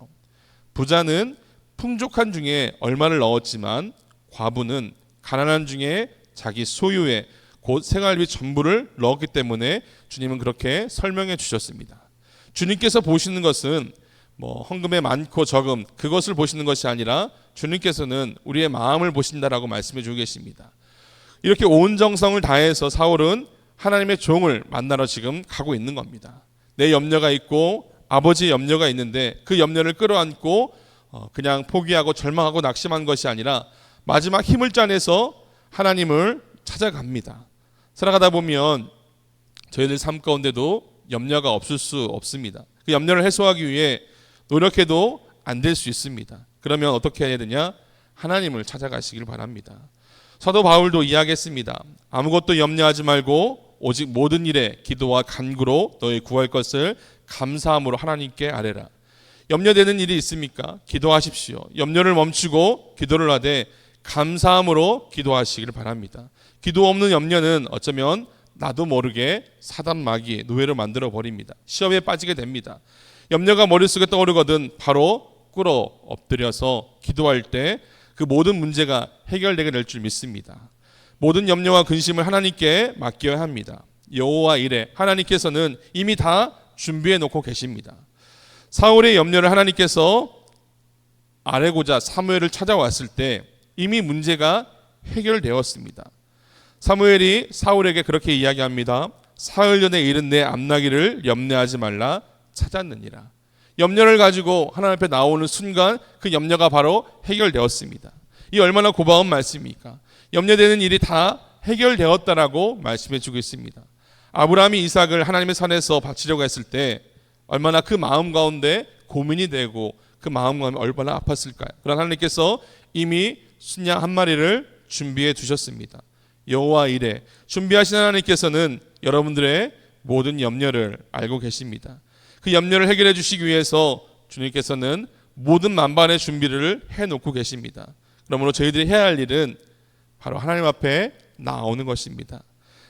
부자는 풍족한 중에 얼마를 넣었지만 과부는 가난한 중에 자기 소유의 곧 생활비 전부를 넣었기 때문에 주님은 그렇게 설명해 주셨습니다. 주님께서 보시는 것은 헌금의 많고 적음 그것을 보시는 것이 아니라 주님께서는 우리의 마음을 보신다라고 말씀해 주고 계십니다. 이렇게 온 정성을 다해서 사울은 하나님의 종을 만나러 지금 가고 있는 겁니다. 내 염려가 있고 아버지의 염려가 있는데 그 염려를 끌어안고 그냥 포기하고 절망하고 낙심한 것이 아니라 마지막 힘을 짜내서 하나님을 찾아갑니다. 살아가다 보면 저희들 삶 가운데도 염려가 없을 수 없습니다. 그 염려를 해소하기 위해 노력해도 안 될 수 있습니다. 그러면 어떻게 해야 되냐? 하나님을 찾아가시길 바랍니다. 사도 바울도 이야기했습니다. 아무것도 염려하지 말고 오직 모든 일에 기도와 간구로 너희 구할 것을 감사함으로 하나님께 아뢰라. 염려되는 일이 있습니까? 기도하십시오. 염려를 멈추고 기도를 하되 감사함으로 기도하시기를 바랍니다. 기도 없는 염려는 어쩌면 나도 모르게 사단 마귀의 노예를 만들어 버립니다. 시험에 빠지게 됩니다. 염려가 머릿속에 떠오르거든 바로 꿇어 엎드려서 기도할 때 그 모든 문제가 해결되게 될 줄 믿습니다. 모든 염려와 근심을 하나님께 맡겨야 합니다. 여호와 이레 하나님께서는 이미 다 준비해 놓고 계십니다. 사울의 염려를 하나님께서 아뢰고자 사무엘을 찾아왔을 때 이미 문제가 해결되었습니다. 사무엘이 사울에게 그렇게 이야기합니다. 사흘 전에 잃은 내 암나귀를 염려하지 말라 찾았느니라. 염려를 가지고 하나님 앞에 나오는 순간 그 염려가 바로 해결되었습니다. 이 얼마나 고마운 말씀입니까? 염려되는 일이 다 해결되었다라고 말씀해 주고 있습니다. 아브라함이 이삭을 하나님의 산에서 바치려고 했을 때 얼마나 그 마음 가운데 고민이 되고 그 마음 가운데 얼마나 아팠을까요? 그러나 하나님께서 이미 순양 한 마리를 준비해 두셨습니다. 여호와 이레 준비하신 하나님께서는 여러분들의 모든 염려를 알고 계십니다. 그 염려를 해결해 주시기 위해서 주님께서는 모든 만반의 준비를 해놓고 계십니다. 그러므로 저희들이 해야 할 일은 바로 하나님 앞에 나오는 것입니다.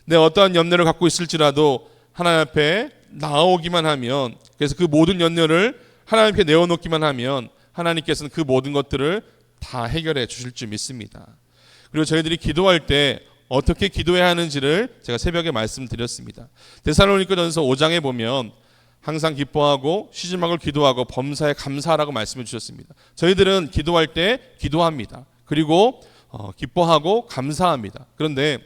내 어떠한 염려를 갖고 있을지라도 하나님 앞에 나오기만 하면, 그래서 그 모든 염려를 하나님께 내어놓기만 하면 하나님께서는 그 모든 것들을 다 해결해 주실 줄 믿습니다. 그리고 저희들이 기도할 때 어떻게 기도해야 하는지를 제가 새벽에 말씀드렸습니다. 데살로니가전서 5장에 보면 항상 기뻐하고 쉬지 말고 기도하고 범사에 감사하라고 말씀해 주셨습니다. 저희들은 기도할 때 기도합니다. 그리고 기뻐하고 감사합니다. 그런데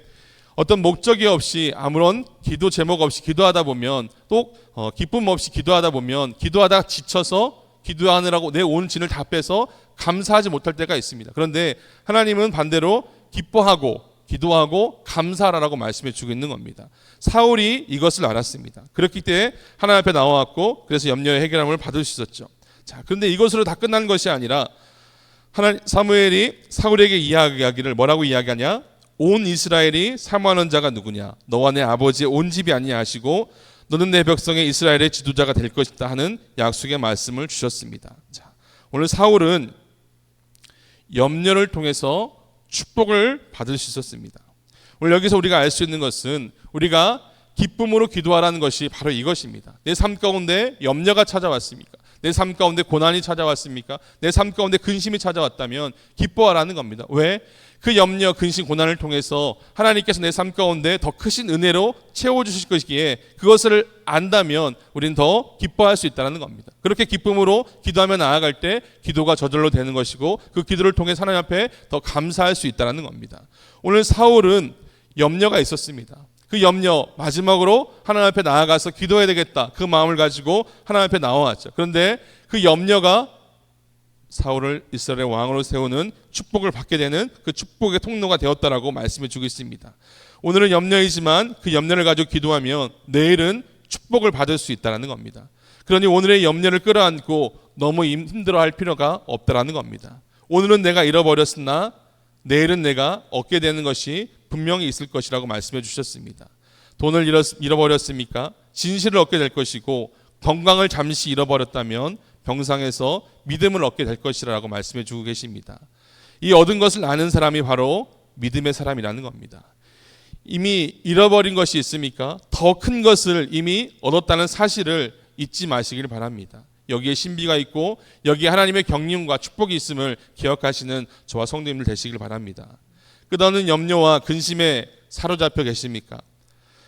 어떤 목적이 없이 아무런 기도 제목 없이 기도하다 보면 또 기쁨 없이 기도하다 보면 기도하다 지쳐서 기도하느라고 내 온 진을 다 빼서 감사하지 못할 때가 있습니다. 그런데 하나님은 반대로 기뻐하고 기도하고 감사하라고 말씀해 주고 있는 겁니다. 사울이 이것을 알았습니다. 그렇기 때문에 하나님 앞에 나와왔고 그래서 염려의 해결함을 받을 수 있었죠. 자, 그런데 이것으로 다 끝난 것이 아니라 사무엘이 사울에게 이야기하기를 뭐라고 이야기하냐? 온 이스라엘이 사모하는 자가 누구냐? 너와 내 아버지의 온 집이 아니냐 하시고 너는 내 백성의 이스라엘의 지도자가 될 것이다 하는 약속의 말씀을 주셨습니다. 자, 오늘 사울은 염려를 통해서 축복을 받을 수 있었습니다. 오늘 여기서 우리가 알 수 있는 것은 우리가 기쁨으로 기도하라는 것이 바로 이것입니다. 내 삶 가운데 염려가 찾아왔습니까? 내 삶 가운데 고난이 찾아왔습니까? 내 삶 가운데 근심이 찾아왔다면 기뻐하라는 겁니다. 왜? 그 염려, 근심, 고난을 통해서 하나님께서 내 삶 가운데 더 크신 은혜로 채워주실 것이기에 그것을 안다면 우리는 더 기뻐할 수 있다는 겁니다. 그렇게 기쁨으로 기도하며 나아갈 때 기도가 저절로 되는 것이고 그 기도를 통해 하나님 앞에 더 감사할 수 있다는 겁니다. 오늘 사울은 염려가 있었습니다. 그 염려 마지막으로 하나님 앞에 나아가서 기도해야 되겠다 그 마음을 가지고 하나님 앞에 나와왔죠. 그런데 그 염려가 사울을 이스라엘의 왕으로 세우는 축복을 받게 되는 그 축복의 통로가 되었다라고 말씀해 주고 있습니다. 오늘은 염려이지만 그 염려를 가지고 기도하면 내일은 축복을 받을 수 있다는 겁니다. 그러니 오늘의 염려를 끌어안고 너무 힘들어할 필요가 없다라는 겁니다. 오늘은 내가 잃어버렸으나 내일은 내가 얻게 되는 것이 분명히 있을 것이라고 말씀해 주셨습니다. 돈을 잃어버렸습니까? 진실을 얻게 될 것이고 건강을 잠시 잃어버렸다면 병상에서 믿음을 얻게 될 것이라고 말씀해 주고 계십니다. 이 얻은 것을 아는 사람이 바로 믿음의 사람이라는 겁니다. 이미 잃어버린 것이 있습니까? 더 큰 것을 이미 얻었다는 사실을 잊지 마시길 바랍니다. 여기에 신비가 있고 여기에 하나님의 경륜과 축복이 있음을 기억하시는 저와 성도님들 되시길 바랍니다. 끝없는 염려와 근심에 사로잡혀 계십니까?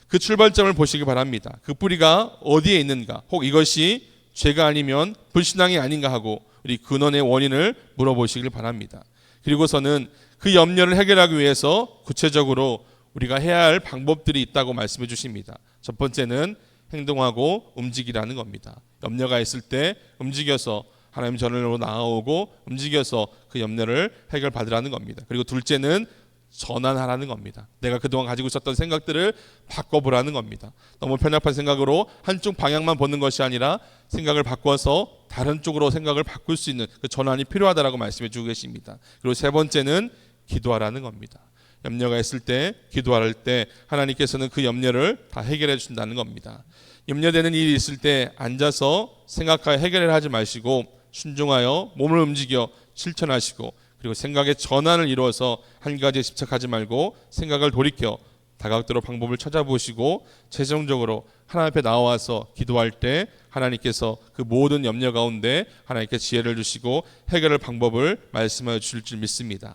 그 출발점을 보시기 바랍니다. 그 뿌리가 어디에 있는가? 혹 이것이 죄가 아니면 불신앙이 아닌가 하고 우리 근원의 원인을 물어보시길 바랍니다. 그리고서는 그 염려를 해결하기 위해서 구체적으로 우리가 해야 할 방법들이 있다고 말씀해 주십니다. 첫 번째는 행동하고 움직이라는 겁니다. 염려가 있을 때 움직여서 하나님 전으로 나아오고 움직여서 그 염려를 해결받으라는 겁니다. 그리고 둘째는 전환하라는 겁니다. 내가 그동안 가지고 있었던 생각들을 바꿔보라는 겁니다. 너무 편협한 생각으로 한쪽 방향만 보는 것이 아니라 생각을 바꿔서 다른 쪽으로 생각을 바꿀 수 있는 그 전환이 필요하다라고 말씀해 주고 계십니다. 그리고 세 번째는 기도하라는 겁니다. 염려가 있을 때 기도할 때 하나님께서는 그 염려를 다 해결해 주신다는 겁니다. 염려되는 일이 있을 때 앉아서 생각하여 해결을 하지 마시고 순종하여 몸을 움직여 실천하시고 그리고 생각의 전환을 이루어서 한 가지에 집착하지 말고 생각을 돌이켜 다각도로 방법을 찾아보시고 최종적으로 하나님 앞에 나와서 기도할 때 하나님께서 그 모든 염려 가운데 하나님께 지혜를 주시고 해결할 방법을 말씀하여 주실 줄 믿습니다.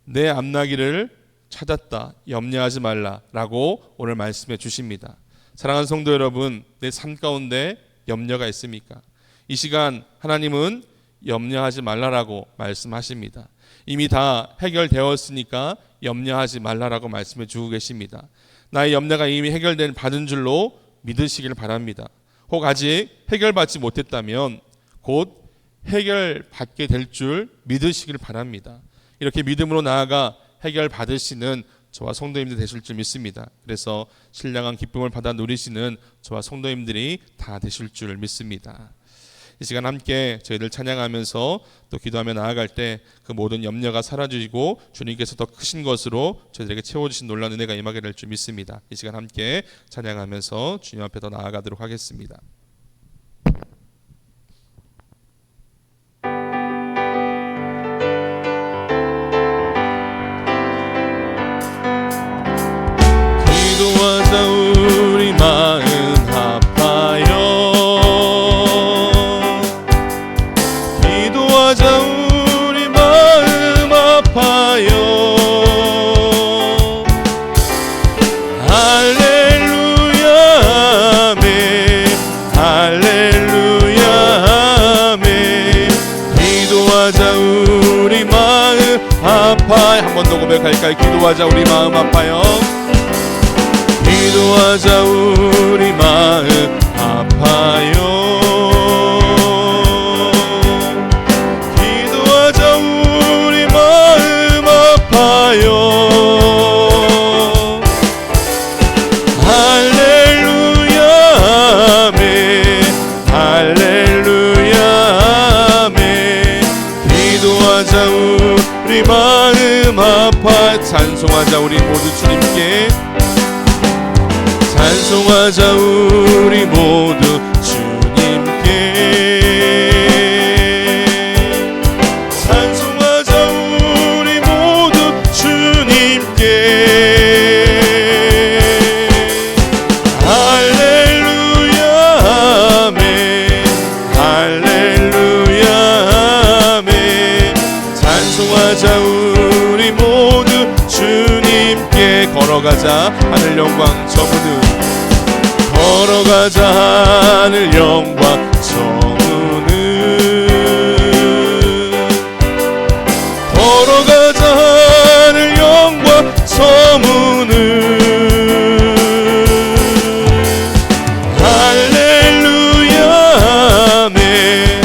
내 앞나기를 찾았다 염려하지 말라라고 오늘 말씀해 주십니다. 사랑하는 성도 여러분, 내 삶 가운데 염려가 있습니까? 이 시간 하나님은 염려하지 말라라고 말씀하십니다. 이미 다 해결되었으니까 염려하지 말라라고 말씀해 주고 계십니다. 나의 염려가 이미 받은 줄로 믿으시길 바랍니다. 혹 아직 해결받지 못했다면 곧 해결받게 될 줄 믿으시길 바랍니다. 이렇게 믿음으로 나아가 해결받으시는 저와 성도님들 되실 줄 믿습니다. 그래서 신령한 기쁨을 받아 누리시는 저와 성도님들이 다 되실 줄 믿습니다. 이 시간 함께 저희들 찬양하면서 또 기도하며 나아갈 때 그 모든 염려가 사라지고 주님께서 더 크신 것으로 저희들에게 채워주신 놀라운 은혜가 임하게 될 줄 믿습니다. 이 시간 함께 찬양하면서 주님 앞에 더 나아가도록 하겠습니다. 기도하자 우리 마음 아파요. 기도하자 우리 마음 아파요. 한 번 더 고백할까요? 기도하자 우리 마음 아파요. 기도하자 우리 마음 아파요. 기도하자 우리 마음 아파요. 할렐루야 아멘 할렐루야 아멘. 기도하자 우리 마음 아파. 찬송하자 우리 모두 주님께. 찬송하자 우리 모두 주님께. 찬송하자 우리 모두 주님께. 할렐루야 아멘 할렐루야 아멘. 찬송하자 우리 모두 주님께. 걸어가자 하늘 영광 저무는. 걸어가자 하늘 영광 저무는. 걸어가자 하늘 영광 저무는. 할렐루야 아멘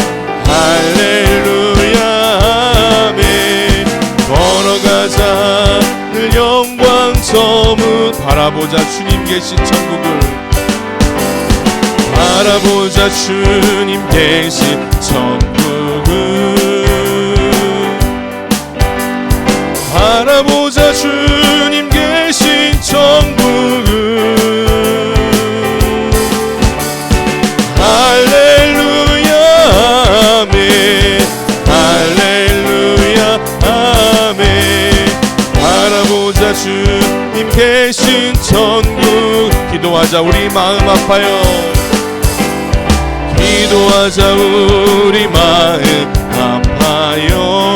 할렐루야 아멘. 걸어가자 하늘 영광 저문. 바라보자 주님 계신 천국을. 바라보자 주님 계신 천국을. 바라보자 주님 계신 천국을. 할렐루야 아멘 할렐루야 아멘. 바라보자 주님 계신 천국. 기도하자 우리 마음 아파요. 기도하자 우리 마음 아파요.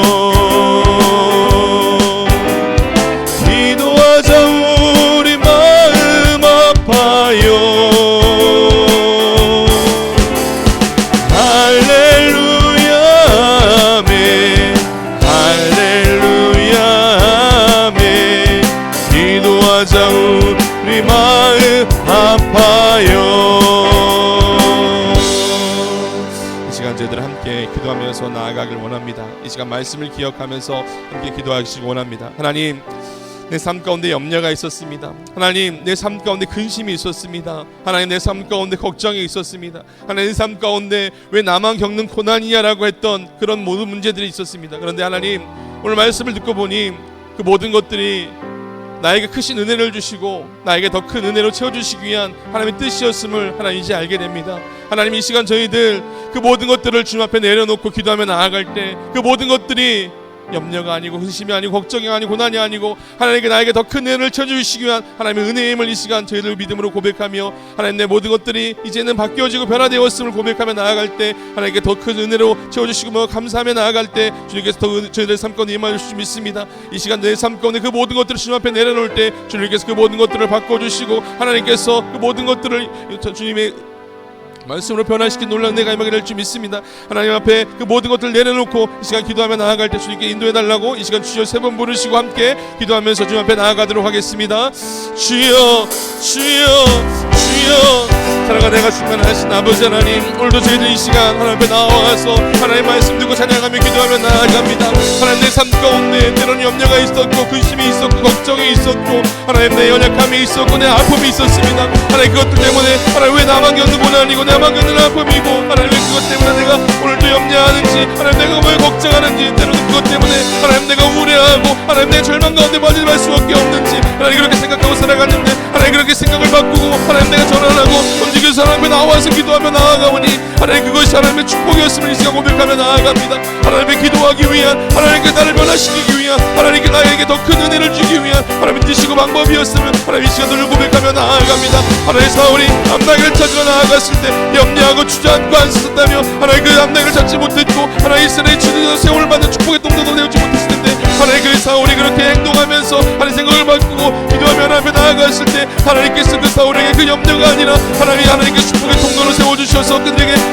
기도하자 우리 마음 아파요. 할렐루야 아멘 할렐루야 아멘. 기도하자 우리 마음 아파요. 저희들 함께 기도하면서 나아가길 원합니다. 이 시간 말씀을 기억하면서 함께 기도하시기 원합니다. 하나님, 내 삶 가운데 염려가 있었습니다. 하나님, 내 삶 가운데 근심이 있었습니다. 하나님, 내 삶 가운데 걱정이 있었습니다. 하나님, 내 삶 가운데 왜 나만 겪는 고난이야라고 했던 그런 모든 문제들이 있었습니다. 그런데 하나님, 오늘 말씀을 듣고 보니 그 모든 것들이 나에게 크신 은혜를 주시고 나에게 더 큰 은혜로 채워주시기 위한 하나님의 뜻이었음을 하나님 이제 알게 됩니다. 하나님, 이 시간 저희들 그 모든 것들을 주님 앞에 내려놓고 기도하며 나아갈 때 그 모든 것들이 염려가 아니고 근심이 아니고 걱정이 아니고 고난이 아니고 하나님께 나에게 더 큰 은혜를 채워주시기 위한 하나님의 은혜의 힘을 이 시간 저희들 믿음으로 고백하며 하나님, 내 모든 것들이 이제는 바뀌어지고 변화되었음을 고백하며 나아갈 때 하나님께 더 큰 은혜로 채워주시고 감사하며 나아갈 때 주님께서 더 저희들 삶 가운데 임하실 줄 믿습니다. 이 시간 내 삶 가운데 그 모든 것들을 주님 앞에 내려놓을 때 주님께서 그 모든 것들을 바꿔주시고 하나님께서 그 모든 것들을 주님의 말씀으로 변화시킨 놀라운 내가 임하게 될 줄 믿습니다. 하나님 앞에 그 모든 것들을 내려놓고 이 시간 기도하며 나아갈 때 주님께 인도해달라고 이 시간 주여 3번 부르시고 함께 기도하면서 주님 앞에 나아가도록 하겠습니다. 주여 주여 주여. 사랑과 내가 충만하신 아버지 하나님, 오늘도 저희들 이 시간 하나님 앞에 나와서 하나님 말씀 듣고 찬양하며 기도하며 나아갑니다. 하나님, 내 삶 가운데 때로는 염려가 있었고 근심이 있었고 걱정이 있었고 하나님, 내 연약함이 있었고 내 아픔이 있었습니다. 하나님, 그것들 때문에 하나님 왜 나만 겪는 고난이고 나만 겪는 아픔이고 하나님, 왜 그것 때문에 내가 오늘도 염려하는지 하나님, 내가 왜 걱정하는지 때로는 그것 때문에 하나님 내가 우려하고 하나님 내 절망 가운데 빠질 수밖에 없는지 하나님 그렇게 생각하고 살아갔는데 하나님 그렇게 생각을 바꾸고 하나님 내가 전환하고 움직여서 하나님 앞에 나와서 기도하며 나아가오니 하나님 그것이 하나님의 축복이었음을 이 시간 고백하며 나아갑니다. 하나님의 기도하기 위한 하나님께 나를 변화시키기 위한 하나님께 나에게 더 큰 은혜를 주기 위한 하나님의 뜻이고 방법이었음을 하나님 이 시간을 고백하며 나아갑니다. 하나님, 사울이 암나귀를 찾으러 나아갔을 때 염려하고 주저앉고 앉았다며 하나님 그 암나귀를 찾지 못했고 하나님 이스라엘의 지도자 세월을 받는 축복의 동도도 내지 못했을 텐데 하나님 그 사울이 그렇게 행동하면서 하나님 생각을 바꾸고 기도하며 하나님 앞에 나아갔을 때 하나님께서 그 사울에게 그 염려가 아니라 하나님께 축복의 통로로 세워주셔서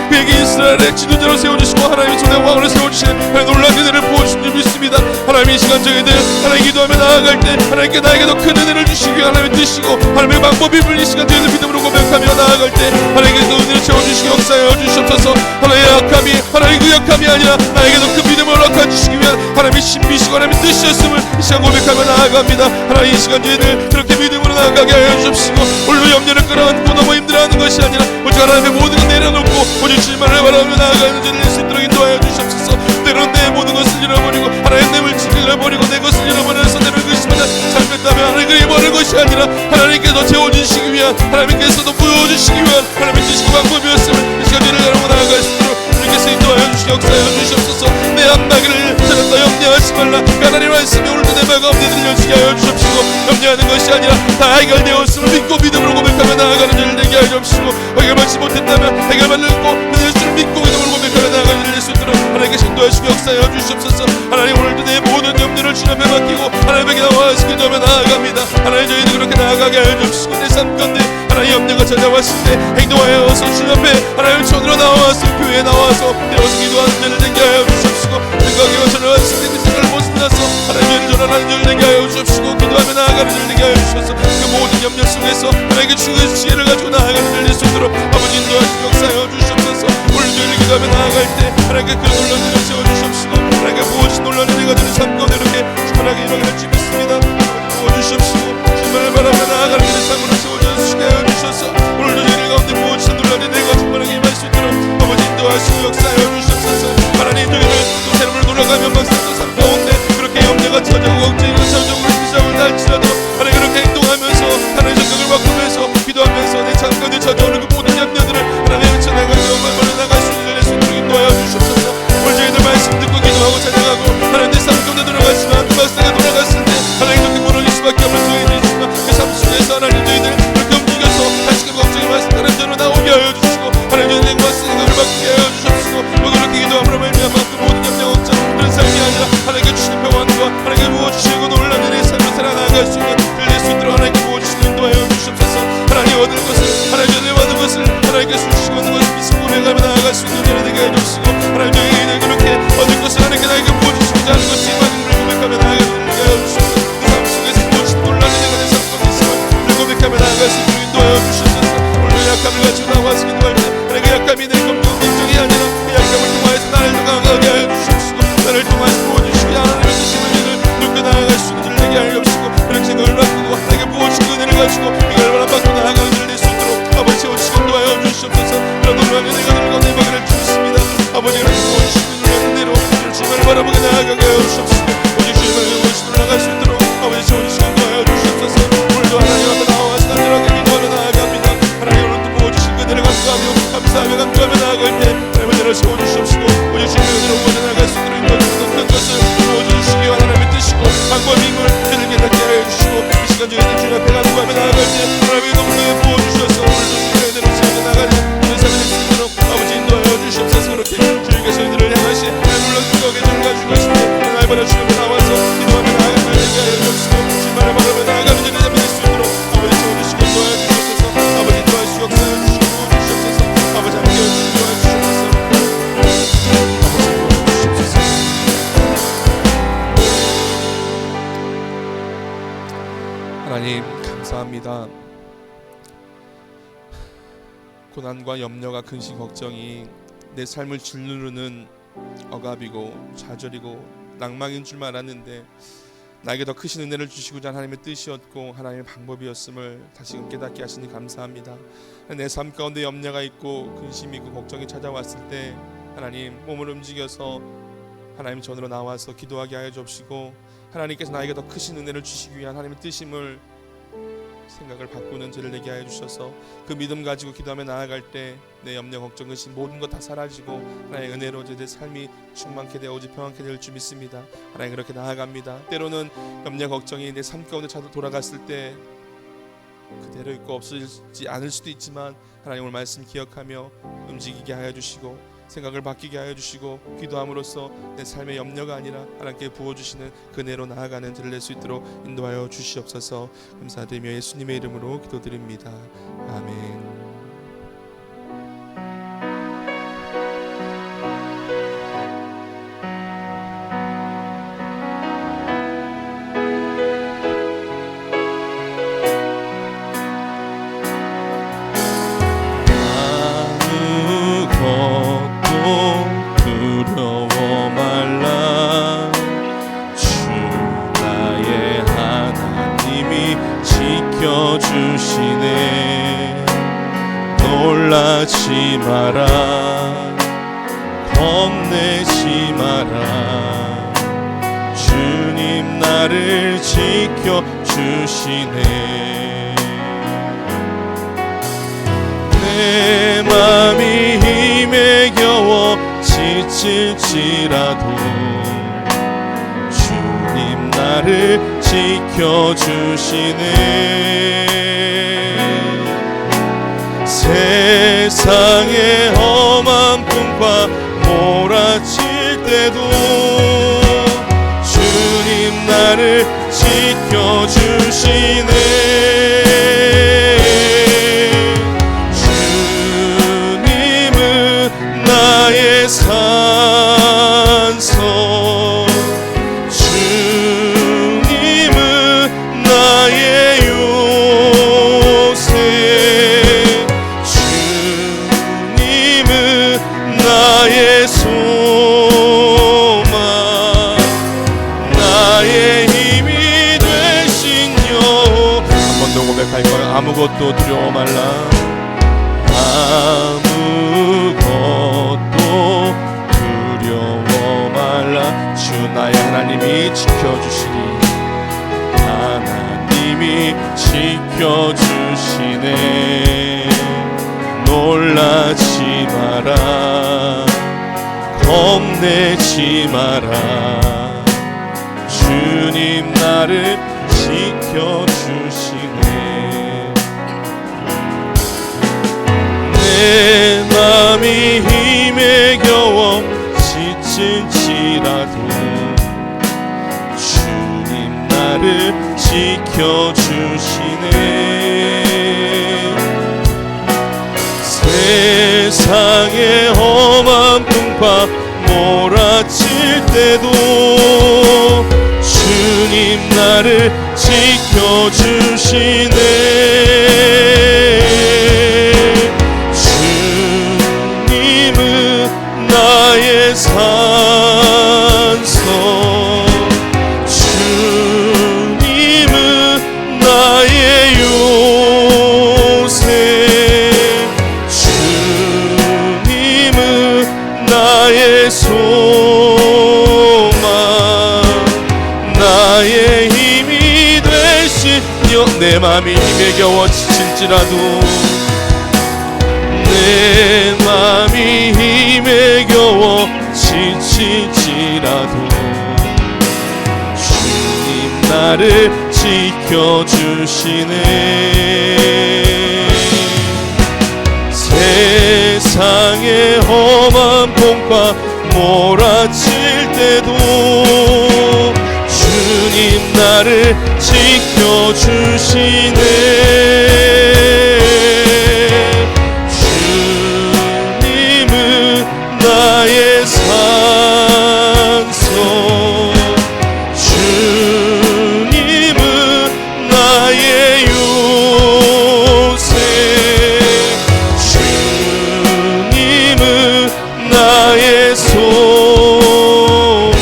그에게 이스라엘의 지도자로 세워주시고 하나님의 손에 왕으로 세워주시는 하나님 놀라운 은혜를 부어주신 줄 믿습니다. 하나님, 하나님 이 시간 저희들 하나님 기도하며 나아갈 때 하나님께 나에게도 큰 은혜를 주시기 하나님의 뜻이고 하나님의 방법임을 이 시간 저희들 믿음으로 고백하며 나아갈 때 하나님께서 은혜를 채워주시기 역사하여 주시옵소서. 하나님의 약함이 하나님 그 약함이 아니라 나에게도 그 믿음을 허락해주시기 위한 하나님의 신비시고 하나님의 뜻이었음을 이 시간 고백하며 나아갑니다. 하나님 이 시간 저희들 그렇게 믿음으로 나아가게 하여 주옵시고 홀로 염려를 끌어안고 너무 힘들어하는 것이 아니라 오직 하나님의 모든 걸 내려놓고 오직 주님만을 바라보며 나아가는 저희들 수 있도록 인도하여 주시옵소서. 때론 내 모든 것을 잃어버리고 하나님 내 물질을 잃어버리고 내 것을 잃어버려서 내를 의심하자 잘못하면 하나님을 잃어버릴 것이 아니라 하나님께서 채워주시기 위한 하나님께서도 부여주시기 위한 하나님의 뜻이고 방법이었음을 이 시간 저희를 여러분 나아갈 수 있도록 주님께서 인도하여 주시기 역사하여 주시옵소서. 내 앞나기를 저녁다 염려하지 말라. 하나님 말씀이 오늘도 내 말 가운데 들려주게 하여 주옵시고 염려하는 것이 아니라 다 해결되었음을 믿고 믿음으로 고백하며 나아가는 일을 되게 하여 주옵시고 해결받지 못했다면 해결받을 줄 믿고 믿음으로 고백하며 나아가는 일을 될 수 있도록 하나님께서 인도하시고 역사하여 주시옵소서. 하나님 오늘도 내 모든 염려를 주님 앞에 맡기고 하나님에게 나와서 기도하며 나아갑니다. 하나님 저희도 그렇게 나아가게 하여 주옵시고 내 삶 가운데 하나님 염려가 찾아왔을 때 행동하여서 주님 앞에 하나님 손으로 나와서 교회에 나와서 내려서 기도하는 일을 되게 하여 주시옵시고 생각하기가 전화왔을 때 그 생각을 벗어나서 하나님 저희를 전환하는 일을 되게 하여 주시옵시고 기도하며 나아가는 일을 되게 하여 주셔서 그 모든 염려 속에서 하나님께 주의 지혜를 가지고 나아가는 일을 낼 수 있도록 아버지 인도하시고 역사하여 주시옵소서. 오늘 저희를 기도하며 나아갈 때 하나님께 그 놀라운 일을 세워주시옵시고 하나님께 무엇이 놀라운 일이 가지는 삶 가운데 이렇게 충만하게 임하게 될 줄 믿습니다. 도와주시옵시고 주님을 바라며 나아가는 일을 삶으로 세워주시게 하여 주셔서 오늘도 저희들 가운데 무엇이 놀라운 일이 내가 충만하게 임할 수 있도록 아버지 인도하시고 역사하여 주시옵소서. 하나님 저희를 또 새로운 돌아가며 막상도 삶 가운데 그렇게 염려가 찾아오고 걱정이 찾아오고 비상을 날지라도 하나님 그렇게 행동하면서 하나님 생각을 바꾸면서 기도하면서 내 삶 가운데 찾아오는 그 모든 염려들을 하나님 헤쳐나가고 나갈 수 있는 수 있도록 인도하여 주시옵소서. 오늘 저희들 말씀 듣고 기도하고 찬양하고 하나님 내 삶 가운데 돌아가지만 막상에 돌아갔을 때 하나님 이렇게 무너질 수밖에 없는 저희들이지만 그 삶 속에서 하나님 저희들 그렇게 움직여서 다시금 걱정이 많은 다른 데로 나오게 하여 주시고 하나님 저희들 행복한 생각을 바꾸게 하여 주시옵시고 그렇게 기도함으로 말미암아 그 모든 염려 걱정 그런 삶이 아니라 하나님께 주시는 평안과 하나님께 부어주시고 놀라운 내 삶을 살아나갈 수 있는 들릴 수 있도록 하나님께 부어주시는 인도하여 주시옵소서. 하나님 얻을 것을 하나님 저희들 받은 것을 하나님께서 주시고 얻는 것을 믿음으로 고백하며 나아갈 수 있는 은혜를 되게 해주시고 하나님 저희들 그렇게 얻을 것을 하나님께 나에게 부어주시고자 하는 것이 많음을 고백하며 나아가는 은혜를 되게 해주시고 그 삶 속에서 무엇이 놀라는 내가 내 삶 가운데 있음을 고백하며 나아갈 수 있도록 인도하여 주시옵소서. 오늘 약함을 가지고 나와서 기도할 때 하나님 그 약함이 내 검정이 아니라 그 약함을 통하여서 나를 더 강하게 하여 주시옵시고 나를 통하여서 부어주시고 하나님의 뜻임을 믿고 나아갈 수 있는 일을 되게 하여 주시고 그런 생각을 바꾸고 하나님께 부어주시고 은혜를 가지고 이걸 바라받고 나아가는 일을 낼 수 있도록 아버지 채워주시고 인도하여 주시옵소서. 그런 놀라운 은혜가 늘 가운데 임하게 될 줄 믿습니다. 아버지 이렇게 부어주시고 놀라운 은혜로 주님을 바라보게 나아가게 하여 주시옵소서. 오직 주님을 모시고 나아갈 수 있도록 아버지 채워주시고 인도하여 주시옵소서. 오늘도 하나님 앞에 나와서 간절하게 기도하며 나아갑니다. 하나님 오늘도 부어주신 그대를 감사하며 감사하며 감사하며 나아갈 때 하나님의 은혜를 채워주시옵시고 오직 주님의 은혜로 모두 나아갈 수 있도록 인도하여 모든 것을 부어주시기 하나님의 뜻이고 방법임을 그들 깨닫게 하여 주시고 이 시간 저희들 주님 앞에 간구하며 나아갈 때 하나님의 너무나 부어주셔서 오늘도 주님의 은혜를 세워 나가는 그 삶이 될 수 있도록 아버지 인도하여 주시옵소서. 그렇게 주님께서 이들을 향하시 놀라운 기도하게 저를 가지고 계시니 하나님 바라 주님을 나와서 기도하며 나아가는 걸 되게 하여 주시고 주님만을 바라며 나아가는 일을 잡게 될 수 있도록 아버지 채워주시고 인도하여 주시옵소서. 아버지 인도하시고 역사하여 주시고 부어주시옵소서. 아버지 함께 해주시고 인도하여 주시옵소서. 하나님 감사합니다. 고난과 염려가 근심 걱정이 내 삶을 짓누르는 억압이고 좌절이고 낭망인 줄 알았는데 나에게 더 크신 은혜를 주시고자 하나님의 뜻이었고 하나님의 방법이었음을 다시금 깨닫게 하시니 감사합니다. 내 삶 가운데 염려가 있고 근심이 있고 걱정이 찾아왔을 때 하나님 몸을 움직여서 하나님 전으로 나와서 기도하게 하여 주옵시고 하나님께서 나에게 더 크신 은혜를 주시기 위한 하나님의 뜻임을 생각을 바꾸는 죄를 내게 하여 주셔서 그 믿음 가지고 기도하며 나아갈 때 내 염려 걱정 근심 모든 것 다 사라지고 하나님의 은혜로 내 삶이 충만케 되어 오직 평안케 될 줄 믿습니다. 하나님 그렇게 나아갑니다. 때로는 염려 걱정이 내 삶 가운데 돌아갔을 때 그대로 있고 없어지지 않을 수도 있지만 하나님 오늘 말씀 기억하며 움직이게 하여 주시고 생각을 바뀌게 하여 주시고 기도함으로써 내 삶의 염려가 아니라 하나님께 부어주시는 그 은혜로 나아가는 들을 낼 수 있도록 인도하여 주시옵소서. 감사드리며 예수님의 이름으로 기도드립니다. 아멘. 겁내지 마라. 주님 나를 지켜주시네. 내 맘이 힘에 겨워 지칠지라도 주님 나를 지켜주시네. 세상의 험한 풍파 몰아칠 때도 주님 나를 지켜주시네. 주님은 나의 산성, 주님은 나의 요새, 주님은 나의 소망, 나의 힘이 되신 여호와. 한 번 더 고백할 거야. 아무것도 두려워 말라. 아무것도 두려워 말라. 주 나의 하나님이 지켜주시니, 하나님이 지켜주시네. 놀라지 마라. 겁내지 마라. 주님 나를 지켜주시네. 내 맘이 힘에 겨워 지칠지라도 주님 나를 지켜주시네. 세상의 험한 풍파 몰아칠 때도 주님 나를 지켜주시네. 주님은 나의 산성, 주님은 나의 요새, 주님은 나의 소망, 나의 힘이 되신 여. 내 맘이 힘에 겨워 지칠지라도, 내 맘이 힘에 겨워 지칠지라도 주님 나를 지켜주시네. 세상의 험한 풍파 몰아칠 때도 주님 나를 지켜주시네. 주님은 나의 산성, 주님은 나의 요새, 주님은 나의 소망,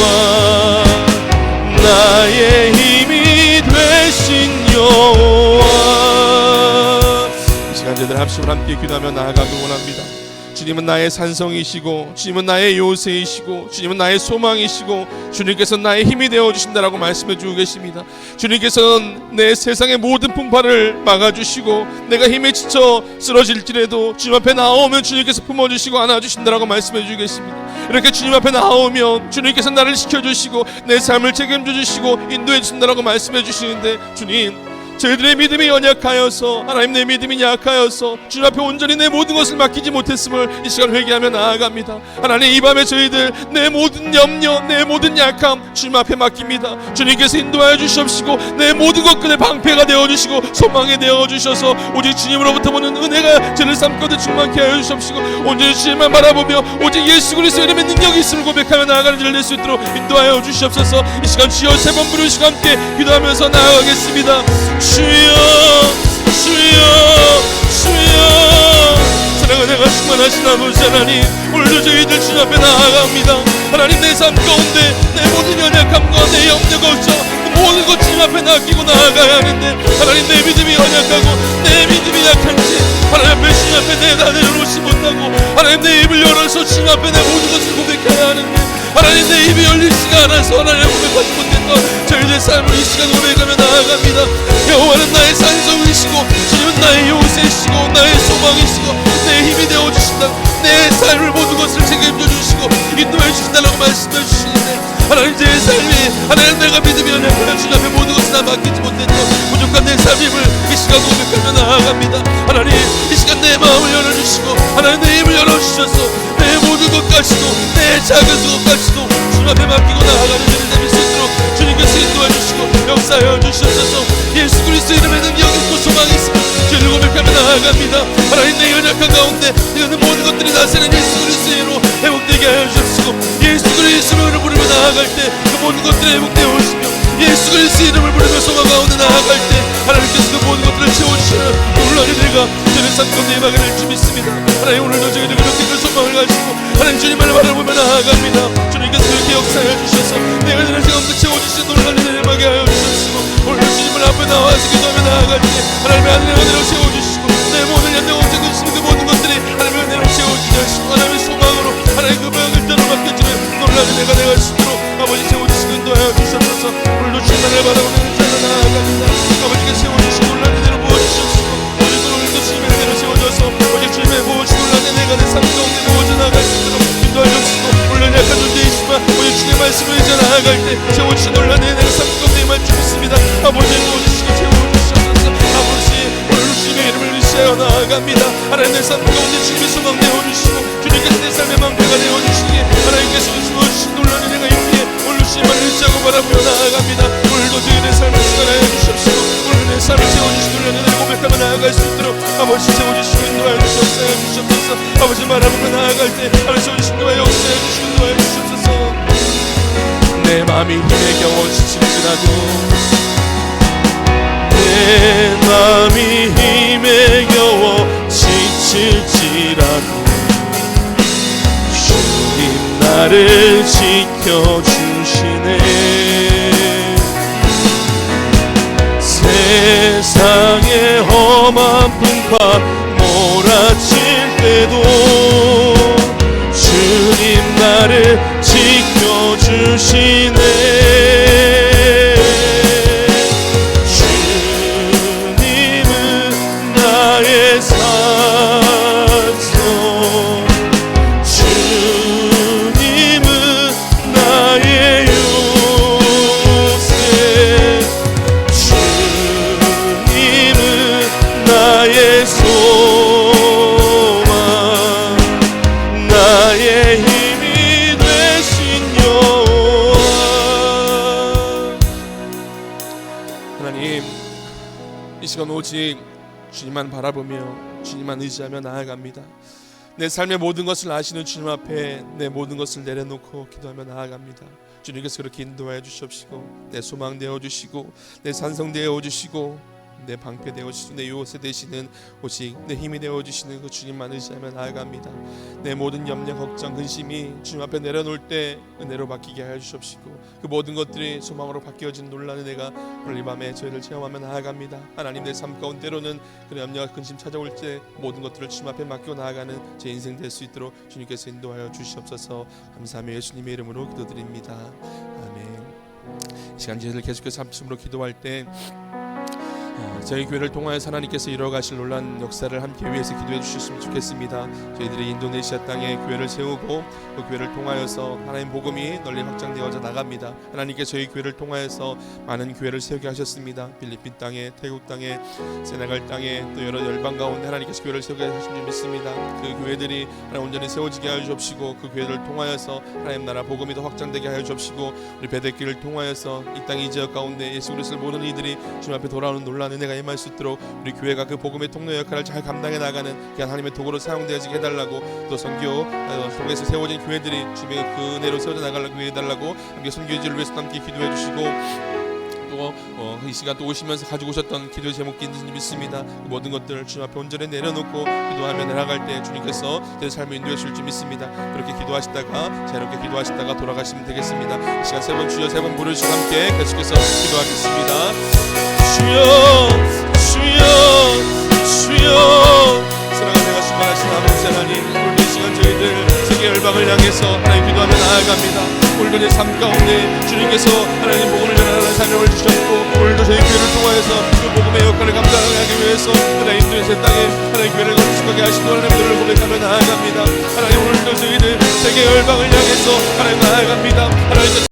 나의 힘이 되신 여호와. 이 시간 저희들 합심을 함께 기도하며 나아가기 원합니다. 주님은 나의 산성이시고, 주님은 나의 요새이시고, 주님은 나의 소망이시고, 주님께서는 나의 힘이 되어주신다라고 말씀해 주고 계십니다. 주님께서는 내 세상의 모든 풍파를 막아주시고, 내가 힘에 지쳐 쓰러질지라도 주님 앞에 나오면 주님께서 품어주시고 안아주신다라고 말씀해 주고 계십니다. 이렇게 주님 앞에 나오면 주님께서 나를 지켜주시고 내 삶을 책임져 주시고 인도해 주신다라고 말씀해 주시는데, 주님, 저희들의 믿음이 연약하여서, 하나님 내 믿음이 약하여서 주님 앞에 온전히 내 모든 것을 맡기지 못했음을 이 시간 회개하며 나아갑니다. 하나님, 이 밤에 저희들 내 모든 염려, 내 모든 약함 주님 앞에 맡깁니다. 주님께서 인도하여 주시옵시고 내 모든 것들의 방패가 되어주시고 소망이 되어주셔서 오직 주님으로부터 보는 은혜가 저를 삶거든 충만케 하여 주시옵시고 온전히 주님만 바라보며 오직 예수 그리스도의 이름의 능력이 있음을 고백하며 나아가는 자를 낼 수 있도록 인도하여 주시옵소서. 이 시간 주여 세 번 부르시고 함께 기도하면서 나아가겠습니다. 주여, 주여, 주여, 사랑 은혜가 충만하신 아버지 하나님, 오늘도 저희들 주님 앞에 나아갑니다. 하나님, 내 삶 가운데 내 모든 연약함과 내 염려 걱정 모든 것 주님 앞에 맡기고 나아가야 하는데, 하나님, 내 믿음이 연약하고 내 믿음이 약한지 하나님 앞에 주님 앞에 내 다 내려놓지 못하고, 하나님, 내 입을 열어서 주님 앞에 내 모든 것을 고백해야 하는데, 하나님, 내 입이 열리지가 않아서 하나님 고백하지 못했던 저희들의 삶을 이 시간 고백하며 나아갑니다. 여호와는 나의 산성이시고 주님은 나의 요새시고 나의 소망이시고 내 힘이 되어주신다. 내 삶을 모든 것을 책임져 주시고 인도해 주신다라고 말씀해 주시는데, 하나님, 제 삶이 하나님, 내가 믿음이 연약하여 주님 앞에 모든 것을 다 맡기지 못했던 부족한 내 삶임을 이 시간 고백하며 나아갑니다. 하나님, 이 시간 내 마음을 열어주시고 하나님, 내 입을 열어주셔서 내 모든 것까지도 내 작은 것까지도 주님 앞에 맡기고 나아가는 저를 되실 수 있도록 주님께서 인도해 주시고 역사하여 주시옵소서. 예수 그리스도 이름에 능력이 있고 소망이 있으며 저를 고백하며 나아갑니다. 하나님, 내 연약한 가운데 이거는 모든 것들이 나서는 예수 그리스도로 회복되게 하여 주시고, 예수 그리스도를 부르며 나아갈 때 그 모든 것들이 회복되어 오시며, 예수 그리스도 이름을 부르며 소망 가운데 나아갈 때 하나님께서 그 모든 것들을 채워주시는 놀라운 은혜가 저를 삶 가운데 임하게 될 줄 믿습니다. 하나님, 오늘도 저희들 그렇게 큰 소망을 가지고 하나님 주님을 바라보며 나아갑니다. 주님께서 그렇게 역사하여 주셔서 내가 너를 가운데 채워주시는 놀라운 은혜를 임하게 하여 주셨으고, 오늘 주님을 앞에 나와서 기도하며 나아갈 때 하나님의 하늘의 은혜로 채워주시고, 내 모든 연약 걱정 근심 그 모든 것들이 하나님의 은혜로 채워주게 하시고, 하나님의 소망으로 하나님 그 벽을 떠나 맡겨주는 놀라운 은혜가 내가 있도록 아버지 채워주시고 인도하여 주셔서 오늘도 주님을 바라보는 자로 나아갑니다. 아버지께 채워주시고 놀라운 은혜로 부어주셨고, 오늘도 주님의 은혜로 채워줘서 오직 주님의 무엇이 놀라운 은혜가 내 삶 가운데 부어져 나갈 수 있도록 인도하여 주시고, 물론 약한 존재이지만 오직 주님의 말씀을 이제 나아갈 때 채워주신 놀라운 은혜가 삶 가운데 임할 줄 믿습니다. 아버지 부어주시고 채워주셔서 아버지 오늘도 주님의 이름을 의시하여 나아갑니다. 하나님, 내 삶 가운데 주님의 소망 내어주시고 주님께서 내 삶의 망대가 되어주시기에 하나님께서 주어주신 놀라운 은혜가 있기에 오늘 주님을 의지하고 바라보며 나아갑니다. 오늘도 저희의 삶을 시간하여 주십시오. 오늘 내 삶을 채워주신 놀라운 은혜를 고백하며 나아갈 수 있도록 아버지 채워주시고 인도하여 주시옵소서. 아버지 바라보며 나아갈 때 하나님 채워주신 거에 역사해 주시고 인도하여 주시옵소서. 내 마음이 힘에 겨워 지칠지라도, 내 마음이 힘에 겨워 지칠지라도 주님 나를 지켜주시네. 세상의 험한 풍파 몰아칠 때도 주님 나를 지켜주시네. 주님은 나의 산성, 주님은 나의 요새, 주님은 나의 소망, 나의 힘이 되신 여호와. 하나님, 이 시간 오직 주님만 바라보며 주님만 의지하며 나아갑니다. 내 삶의 모든 것을 아시는 주님 앞에 내 모든 것을 내려놓고 기도하며 나아갑니다. 주님께서 그렇게 인도하여 주시옵시고, 내 소망 되어주시고, 내 산성 되어주시고, 내 방패 되어주시고, 내 요새 되시는 오직 내 힘이 되어주시는 그 주님만 의지하며 나아갑니다. 내 모든 염려 걱정 근심이 주님 앞에 내려놓을 때 은혜로 바뀌게 하여 주시옵시고, 그 모든 것들이 소망으로 바뀌어진 놀라운 은혜가 오늘 이 밤에 저희를 체험하며 나아갑니다. 하나님, 내 삶 가운데로는 그 염려와 근심 찾아올 때 모든 것들을 주님 앞에 맡기고 나아가는 제 인생 될 수 있도록 주님께서 인도하여 주시옵소서. 감사하며 예수님의 이름으로 기도드립니다. 아멘. 이 시간 저희들 계속해서 합심으로 기도할 때 저희 교회를 통하여서 하나님께서 이뤄가실 놀라운 역사를 함께 위해서 기도해 주셨으면 좋겠습니다. 저희들이 인도네시아 땅에 교회를 세우고 그 교회를 통하여서 하나님 복음이 널리 확장되어져 나갑니다. 하나님께서 저희 교회를 통하여서 많은 교회를 세우게 하셨습니다. 필리핀 땅에, 태국 땅에, 세네갈 땅에, 또 여러 열방 가운데 하나님께서 교회를 세우게 하신 줄 믿습니다. 그 교회들이 하나님 온전히 세워지게 하여 주옵시고, 그 교회를 통하여서 하나님 나라 복음이 더 확장되게 하여 주옵시고, 우리 베데기를 통하여서 이 땅 이 지역 가운데 예수 그리스도를 모르는 이들이 주님 앞에 돌아오는 놀라운 은혜가 임할 수 있도록 우리 교회가 그 복음의 통로 역할을 잘 감당해 나가는 그 하나님의 도구로 사용되어지게 해달라고, 또 선교 통해서 세워진 교회들이 주님의 그 은혜로 세워져 나가려고 해달라고, 함께 선교지를 위해서 함께 기도해 주시고, 또 이 시간 또 오시면서 가지고 오셨던 기도 제목이 있는지 믿습니다. 그 모든 것들을 주님 앞에 온전히 내려놓고 기도하며 나아갈 때 주님께서 제 삶을 인도해 주실 줄 믿습니다. 그렇게 기도하시다가 자유롭게 기도하시다가 돌아가시면 되겠습니다. 이 시간 세 번 주여 세 번 부르시고 함께 계속해서 기도하겠습니다. 주여 주여 주여. 사랑하는 내가 충만하신 아버지 하나님, 오늘 이 시간 저희들 세계 열방을 향해서 하나님 기도하며 나아갑니다. 오늘도 내 삶 가운데 주님께서 하나님 복음을 전하는 사명을 주셨고, 오늘도 저희 교회를 통하여서 그 복음의 역할을 감당하기 위해서 하나님 인도의 땅에 하나님 교회를 건축하게 하신 하나님들을 고백하며 나아갑니다. 하나님 오늘도 저희들 세계 열방을 향해서 하나님 나아갑니다. 하나님